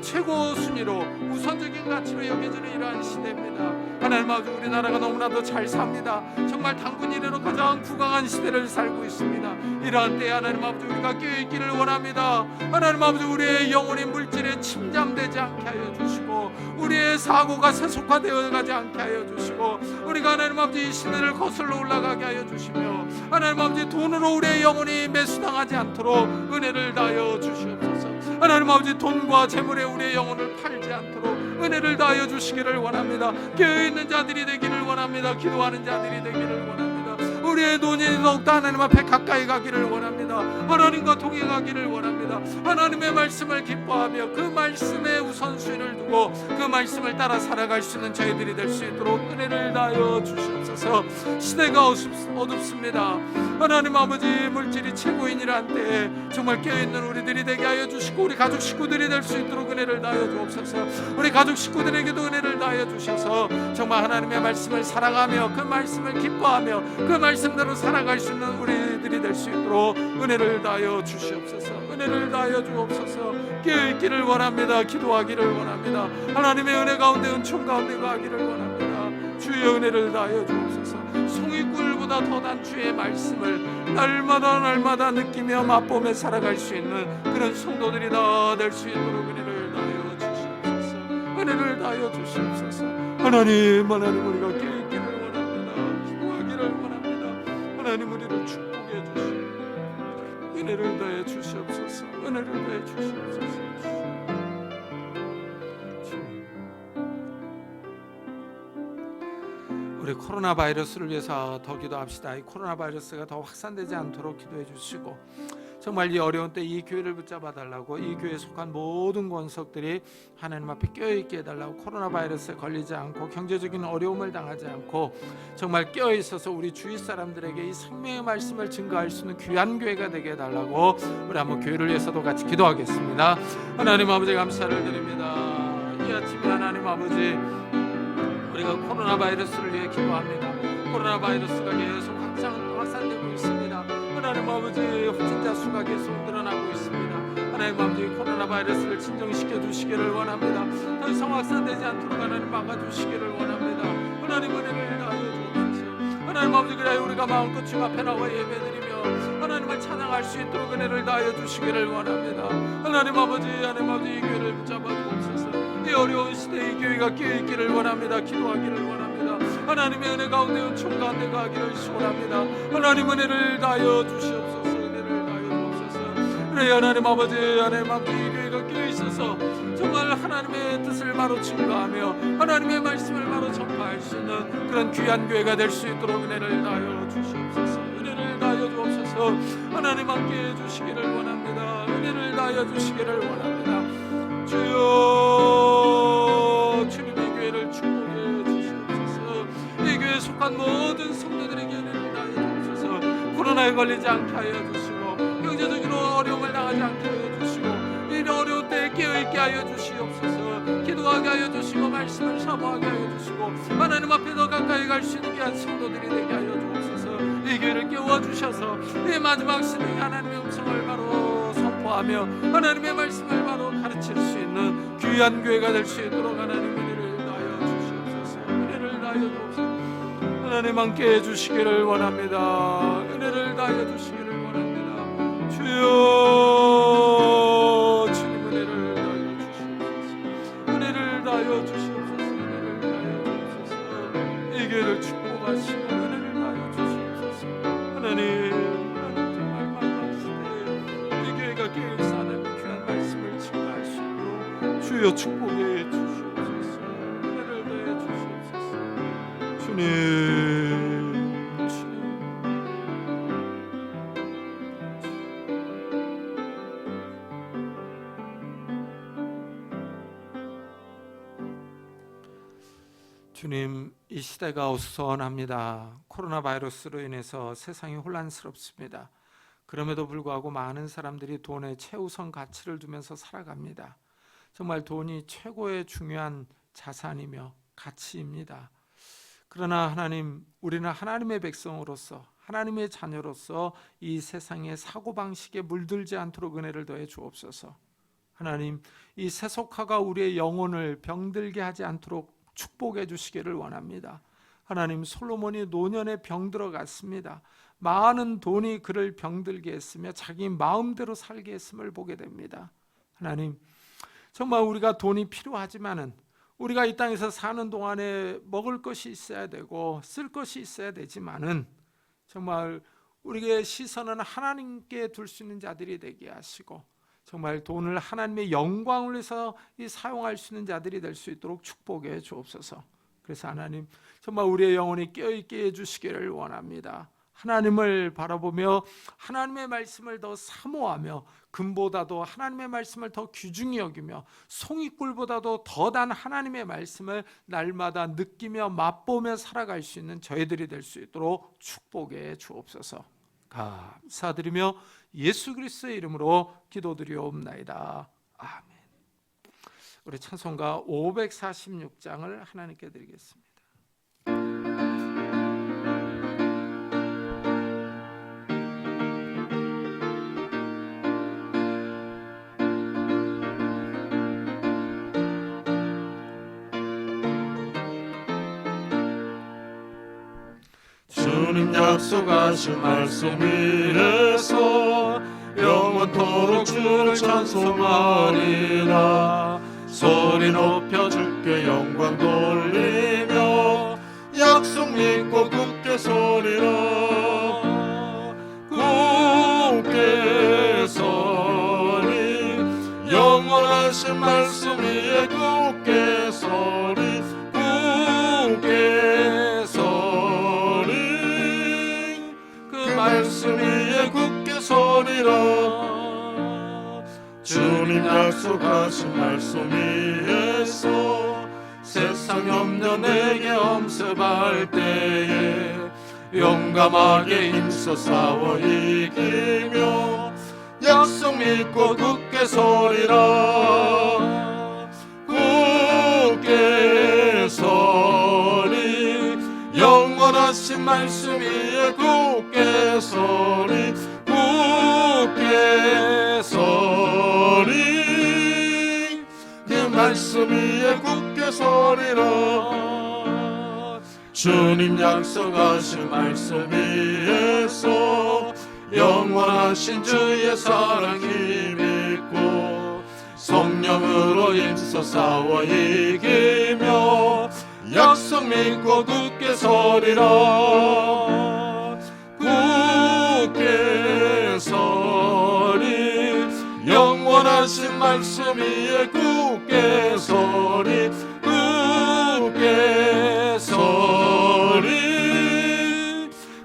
Speaker 1: 최고 순위로 우선적인 가치로 여겨지는 이러한 시대입니다. 하나님 아버지, 우리나라가 너무나도 잘 삽니다. 정말 당군 이래로 가장 부강한 시대를 살고 있습니다. 이러한 때에 하나님 아버지, 우리가 깨어있기를 원합니다. 하나님 아버지, 우리의 영혼이 물질에 침잠되지 않게 하여 주시고 우리의 사고가 세속화되어 가지 않게 하여 주시고 우리가 하나님 아버지 이 시대를 거슬러 올라가게 하여 주시며 하나님 아버지, 돈으로 우리의 영혼이 매수당하지 않도록 은혜를 다하여 주시옵소서. 하나님 아버지, 돈과 재물에 우리의 영혼을 팔지 않도록 은혜를 다하여 주시기를 원합니다. 깨어있는 자들이 되기를 원합니다. 기도하는 자들이 되기를 원합니다. 우리의 눈이 더욱더 하나님 앞에 가까이 가기를 원합니다. 하나님과 동행하기를 원합니다. 하나님의 말씀을 기뻐하며 그 말씀에 우선순위를 두고 그 말씀을 따라 살아갈 수 있는 저희들이 될 수 있도록 은혜를 다하여 주시옵소서. 시대가 어둡습니다. 하나님 아버지, 물질이 최고인이란 때에 정말 깨어있는 우리들이 되게 하여 주시고 우리 가족 식구들이 될 수 있도록 은혜를 다하여 주옵소서. 우리 가족 식구들에게도 은혜를 다하여 주셔서 정말 하나님의 말씀을 살아가며 그 말씀을 기뻐하며 그 말씀대로 살아갈 수 있는 우리들이 될 수 있도록 은혜를 다하여 주시옵소서. 은혜를 다하여 주옵소서. 깨어있기를 원합니다. 기도하기를 원합니다. 하나님의 은혜 가운데 은총 가운데 가기를 원합니다. 주의 은혜를 다하여 주옵소서. 송이꿀보다 더단 주의 말씀을 날마다 느끼며 맛보며 살아갈 수 있는 그런 성도들이 다 될 수 있도록 은혜를 다하여 주시옵소서. 은혜를 다하여 주시옵소서. 하나님 우리가 깨어있기를 원합니다. 기도하기를 원합니다. 하나님, 우리를 축복해 주시옵소서. 은혜를 다해 주시옵소서. 은혜를 다해 주시옵소서. 우리 코로나 바이러스를 위해서 더 기도합시다. 이 코로나 바이러스가 더 확산되지 않도록 기도해 주시고 정말 이 어려운 때 이 교회를 붙잡아 달라고, 이 교회에 속한 모든 권속들이 하나님 앞에 깨어있게 해달라고, 코로나 바이러스에 걸리지 않고 경제적인 어려움을 당하지 않고 정말 깨어있어서 우리 주위 사람들에게 이 생명의 말씀을 증거할 수 있는 귀한 교회가 되게 해달라고 우리 한번 교회를 위해서도 같이 기도하겠습니다. 하나님 아버지, 감사를 드립니다. 이 아침에 하나님 아버지, 우리가 코로나 바이러스를 위해 기도합니다. 코로나 바이러스가 계속 확산되고 있습니다. 하나님 아버지, 확진자 수가 계속 늘어나고 있습니다. 하나님 아버지, 코로나 바이러스를 진정시켜 주시기를 원합니다. 더 이상 확산되지 않도록 하나님 막아주시기를 원합니다. 하나님, 은혜를 다하여 주옵소서. 하나님 아버지, 그래 우리가 마음껏 주 앞에 나와 예배드리며 하나님을 찬양할 수 있도록 은혜를 다하여 주시기를 원합니다. 하나님 아버지, 이 교회를 붙잡아 주옵소서. 이 어려운 시대에 이 교회가 깨어있기를 원합니다. 기도하기를 원합니다. 하나님의 은혜 가운데 은총 가운데 가기를 소원합니다. 하나님, 은혜를 다하여 주시옵소서. 은혜를 다하여 주옵소서. 그래 하나님 아버지, 이 교회가 깨어있어서 정말 하나님의 뜻을 바로 증거하며 하나님의 말씀을 바로 전파할 수 있는 그런 귀한 교회가 될 수 있도록 은혜를 다하여 주시옵소서. 은혜를 다하여 주옵소서. 하나님 함께 해주시기를 원합니다. 은혜를 다하여 주시기를 원합니다. 주여, 주님 이 교회를 축복해 주시옵소서. 이 교회에 속한 모든 성도들에게 은혜를 다하여 주옵소서. 코로나에 걸리지 않게 하여 주시고 경제적으로 어려움을 당하지 않게 하여 주시고 이 어려운 때에 깨어있게 하여 주시옵소서. 기도하게 하여 주시고 말씀을 사모하게 하여 주시고 하나님 앞에 더 가까이 갈 수 있는 귀한 성도들이 되게 하여 주옵소서. 이 교회를 깨워 주셔서 이 마지막 시대에 하나님의 음성을 바로 선포하며 하나님의 말씀을 바로 가르칠 수 있는 귀한 교회가 될 수 있도록 하나님 은혜를 다하여 주시옵소서. 은혜를 다하여 주옵소서. 하나님 함께 해주시기를 원합니다. 은혜를 다하여 주시기를 원합니다. 주여 주님 은혜를 다하여 주시옵소서. 은혜를 다하여 주시옵소서. 은혜를 다하여 주옵소서. 이 교회를 축복하시고 은혜를 다하여 주시옵소서. 하나님 정말 마지막 시대에 이 교회가 교육사 하나님의 귀한 말씀을 증거할 수 있도록 주여 축복해 주시옵소서. 은혜를 다하여 주시옵소서. 주님 주님, 이 시대가 어수선합니다. 코로나 바이러스로 인해서 세상이 혼란스럽습니다. 그럼에도 불구하고 많은 사람들이 돈에 최우선 가치를 두면서 살아갑니다. 정말 돈이 최고의 중요한 자산이며 가치입니다. 그러나 하나님, 우리는 하나님의 백성으로서 하나님의 자녀로서 이 세상의 사고방식에 물들지 않도록 은혜를 더해 주옵소서. 하나님, 이 세속화가 우리의 영혼을 병들게 하지 않도록 축복해 주시기를 원합니다. 하나님, 솔로몬이 노년에 병들어갔습니다. 많은 돈이 그를 병들게 했으며 자기 마음대로 살게 했음을 보게 됩니다. 하나님, 정말 우리가 돈이 필요하지만은 우리가 이 땅에서 사는 동안에 먹을 것이 있어야 되고 쓸 것이 있어야 되지만은 정말 우리의 시선은 하나님께 둘 수 있는 자들이 되게 하시고 정말 돈을 하나님의 영광을 위해서 사용할 수 있는 자들이 될 수 있도록 축복해 주옵소서. 그래서 하나님, 정말 우리의 영혼이 깨어있게 해주시기를 원합니다. 하나님을 바라보며 하나님의 말씀을 더 사모하며 금보다도 하나님의 말씀을 더 귀중히 여기며 송이꿀보다도 더 단 하나님의 말씀을 날마다 느끼며 맛보며 살아갈 수 있는 저희들이 될 수 있도록 축복해 주옵소서. 감사드리며 예수 그리스도의 이름으로 기도드리옵나이다. 아멘. 우리 찬송가 546장을 하나님께 드리겠습니다.
Speaker 3: 주님 약속하신 말씀 위에서 영원토록 주를 찬송하리라. 소리 높여 주께 영광 돌리며 약속 믿고 굳게 서리라. 굳게 서리 영원하신 말씀 위에 굳게 서리. 굳게 서리 그 말씀 위에 굳게 서리라. 주님 약속하신 말씀 위에서 세상 염려 내게 엄습할 때에 용감하게 힘써 싸워 이기며 약속 믿고 굳게 서리라. 굳게 서리 영원하신 말씀 위에 굳게 서리. 굳게 서리 그 말씀 위에 굳게 서리라. 주님 약속하신 말씀 위에서 영원하신 주의 사랑 힘입고 성령으로 힘써 싸워 이기며 약속 믿고 굳게 서리라. 굳게 서리 영원하신 말씀 위에 굳게 서리. 굳게 서리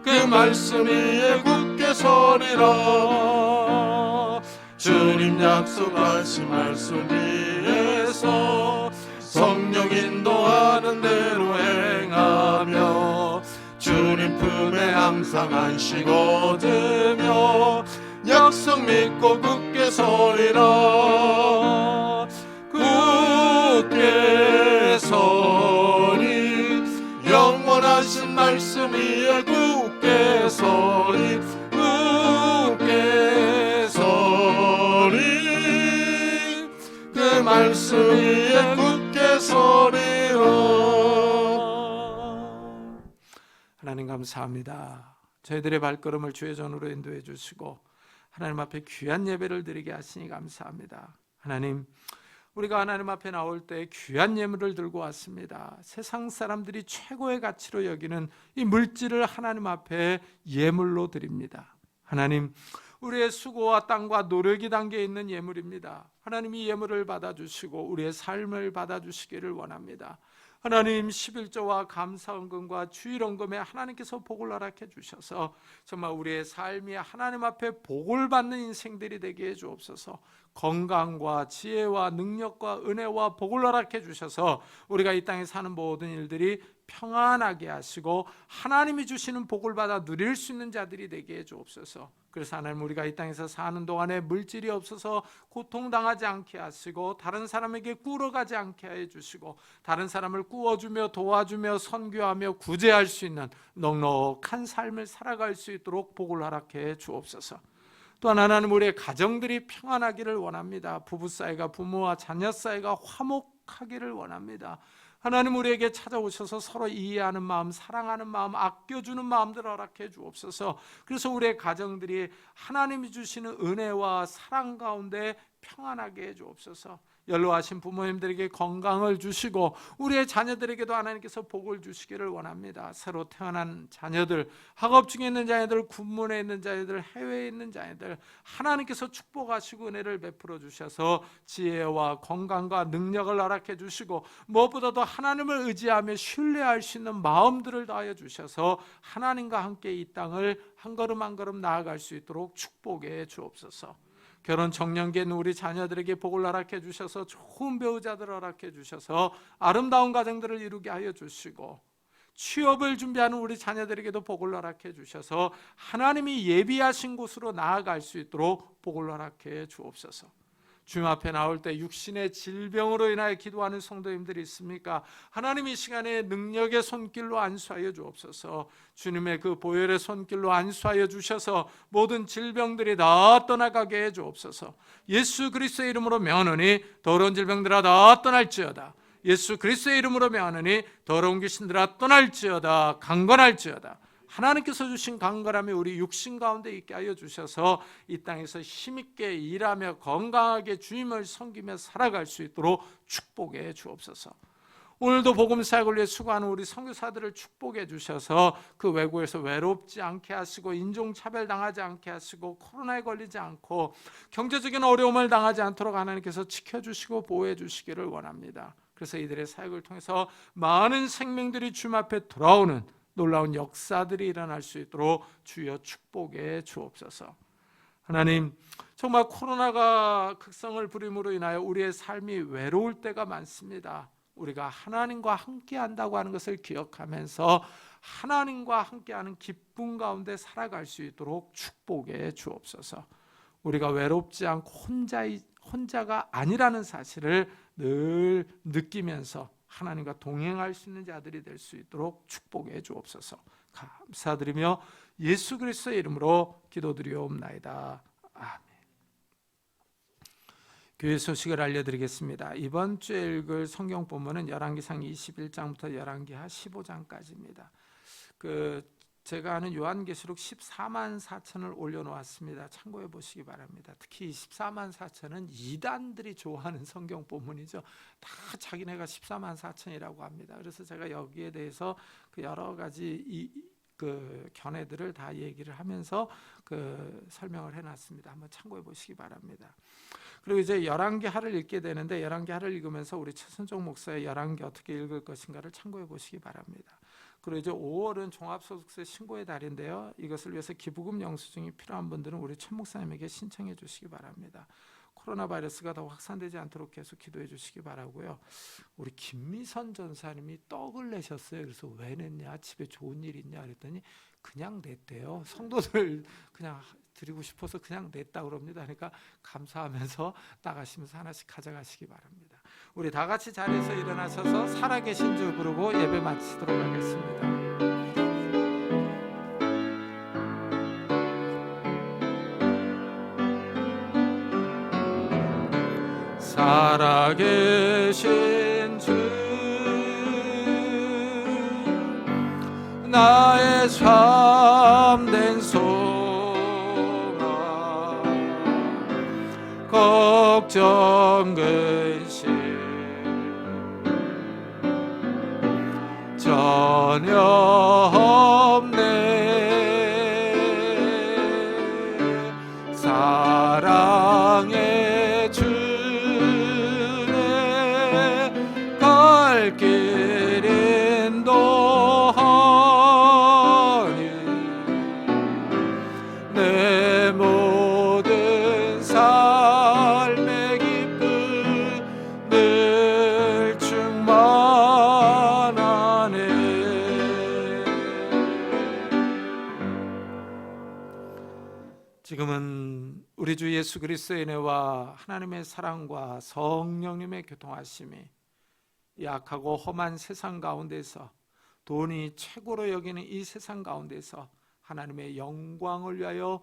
Speaker 3: 그 말씀 위에 굳게 서리라. 주님 약속하신 말씀 위에서 성령 인도하는 대로 행하며 주님 품에 항상 안식 얻으며 약속 믿고 굳게 서리라. 굳게 서리 영원하신 말씀 위에 굳게 서리. 굳게 서리 그 말씀 위에 굳게 서리라.
Speaker 1: 하나님 감사합니다. 저희들의 발걸음을 주의 전으로 인도해 주시고 하나님 앞에 귀한 예배를 드리게 하시니 감사합니다. 하나님, 우리가 하나님 앞에 나올 때 귀한 예물을 들고 왔습니다. 세상 사람들이 최고의 가치로 여기는 이 물질을 하나님 앞에 예물로 드립니다. 하나님, 우리의 수고와 땀과 노력이 담겨 있는 예물입니다. 하나님, 이 예물을 받아주시고 우리의 삶을 받아주시기를 원합니다. 하나님, 11조와 감사헌금과 주일헌금에 하나님께서 복을 허락해 주셔서 정말 우리의 삶이 하나님 앞에 복을 받는 인생들이 되게 해 주옵소서. 건강과 지혜와 능력과 은혜와 복을 허락해 주셔서 우리가 이 땅에 사는 모든 일들이 평안하게 하시고 하나님이 주시는 복을 받아 누릴 수 있는 자들이 되게 해 주옵소서. 그래서 하나님, 우리가 이 땅에서 사는 동안에 물질이 없어서 고통당하지 않게 하시고 다른 사람에게 꾸러가지 않게 해주시고 다른 사람을 꾸어주며 도와주며 선교하며 구제할 수 있는 넉넉한 삶을 살아갈 수 있도록 복을 허락해 주옵소서. 또한 하나님, 우리의 가정들이 평안하기를 원합니다. 부부 사이가 부모와 자녀 사이가 화목하기를 원합니다. 하나님, 우리에게 찾아오셔서 서로 이해하는 마음, 사랑하는 마음, 아껴주는 마음들을 허락해 주옵소서. 그래서 우리의 가정들이 하나님이 주시는 은혜와 사랑 가운데 평안하게 해 주옵소서. 연로하신 부모님들에게 건강을 주시고 우리의 자녀들에게도 하나님께서 복을 주시기를 원합니다. 새로 태어난 자녀들, 학업 중에 있는 자녀들, 군문에 있는 자녀들, 해외에 있는 자녀들, 하나님께서 축복하시고 은혜를 베풀어 주셔서 지혜와 건강과 능력을 허락해 주시고 무엇보다도 하나님을 의지하며 신뢰할 수 있는 마음들을 더하여 주셔서 하나님과 함께 이 땅을 한 걸음 한 걸음 나아갈 수 있도록 축복해 주옵소서. 결혼 정년기에 있는 우리 자녀들에게 복을 허락해 주셔서 좋은 배우자들을 허락해 주셔서 아름다운 가정들을 이루게 하여 주시고 취업을 준비하는 우리 자녀들에게도 복을 허락해 주셔서 하나님이 예비하신 곳으로 나아갈 수 있도록 복을 허락해 주옵소서. 주님 앞에 나올 때 육신의 질병으로 인하여 기도하는 성도님들이 있습니까? 하나님, 이 시간에 능력의 손길로 안수하여 주옵소서. 주님의 그 보혈의 손길로 안수하여 주셔서 모든 질병들이 다 떠나가게 해 주옵소서. 예수 그리스도의 이름으로 명하노니 더러운 질병들아 다 떠날지어다. 예수 그리스도의 이름으로 명하노니 더러운 귀신들아 떠날지어다. 강건할지어다. 하나님께서 주신 강건함이 우리 육신 가운데 있게 하여 주셔서 이 땅에서 힘있게 일하며 건강하게 주님을 섬기며 살아갈 수 있도록 축복해 주옵소서. 오늘도 복음 사역을 위해 수고하는 우리 선교사들을 축복해 주셔서 그 외국에서 외롭지 않게 하시고 인종차별 당하지 않게 하시고 코로나에 걸리지 않고 경제적인 어려움을 당하지 않도록 하나님께서 지켜주시고 보호해 주시기를 원합니다. 그래서 이들의 사역을 통해서 많은 생명들이 주님 앞에 돌아오는 놀라운 역사들이 일어날 수 있도록 주여 축복해 주옵소서. 하나님, 정말 코로나가 극성을 부림으로 인하여 우리의 삶이 외로울 때가 많습니다. 우리가 하나님과 함께한다고 하는 것을 기억하면서 하나님과 함께하는 기쁨 가운데 살아갈 수 있도록 축복해 주옵소서. 우리가 외롭지 않고 혼자가 아니라는 사실을 늘 느끼면서 하나님과 동행할 수 있는 자들이 될 수 있도록 축복해 주옵소서. 감사드리며 예수 그리스도의 이름으로 기도드리옵나이다. 아멘. 교회 소식을 알려드리겠습니다. 이번 주에 읽을 성경 본문은 열왕기상 21장부터 열왕기하 15장까지입니다. 제가 아는 요한계시록 14만 4천을 올려놓았습니다. 참고해 보시기 바랍니다. 특히 14만 4천은 이단들이 좋아하는 성경 본문이죠. 다 자기네가 14만 4천이라고 합니다. 그래서 제가 여기에 대해서 그 여러 가지 견해들을 다 얘기를 하면서 설명을 해놨습니다. 한번 참고해 보시기 바랍니다. 그리고 이제 열왕기하를 읽게 되는데 열왕기하를 읽으면서 우리 최선종 목사의 열왕기 어떻게 읽을 것인가를 참고해 보시기 바랍니다. 그리고 이제 5월은 종합소득세 신고의 달인데요. 이것을 위해서 기부금 영수증이 필요한 분들은 우리 최 목사님에게 신청해 주시기 바랍니다. 코로나 바이러스가 더 확산되지 않도록 계속 기도해 주시기 바라고요. 우리 김미선 전사님이 떡을 내셨어요. 그래서 왜 냈냐? 집에 좋은 일 있냐? 그랬더니 그냥 냈대요. 성도들 그냥 드리고 싶어서 그냥 냈다 그럽니다. 그러니까 감사하면서 나가시면서 하나씩 가져가시기 바랍니다. 우리 다 같이 자리에서 일어나셔서 살아계신 주 부르고 예배 마치도록 하겠습니다. 살아계신 주 나의 참된 소망 걱정 근심 전혀 없네. 사랑의 주네 갈 길 인도하니 내 모든 삶의 기쁨 늘 충만하네. 지금은 우리 주 예수 그리스도의 은혜와 하나님의 사랑과 성령님의 교통하심이 약하고 험한 세상 가운데서 돈이 최고로 여기는 이 세상 가운데서 하나님의 영광을 위하여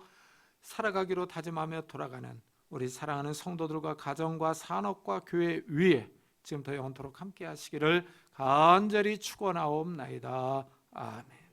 Speaker 1: 살아가기로 다짐하며 돌아가는 우리 사랑하는 성도들과 가정과 산업과 교회 위에 지금부터 영원토록 함께 하시기를 간절히 축원하옵나이다. 아멘.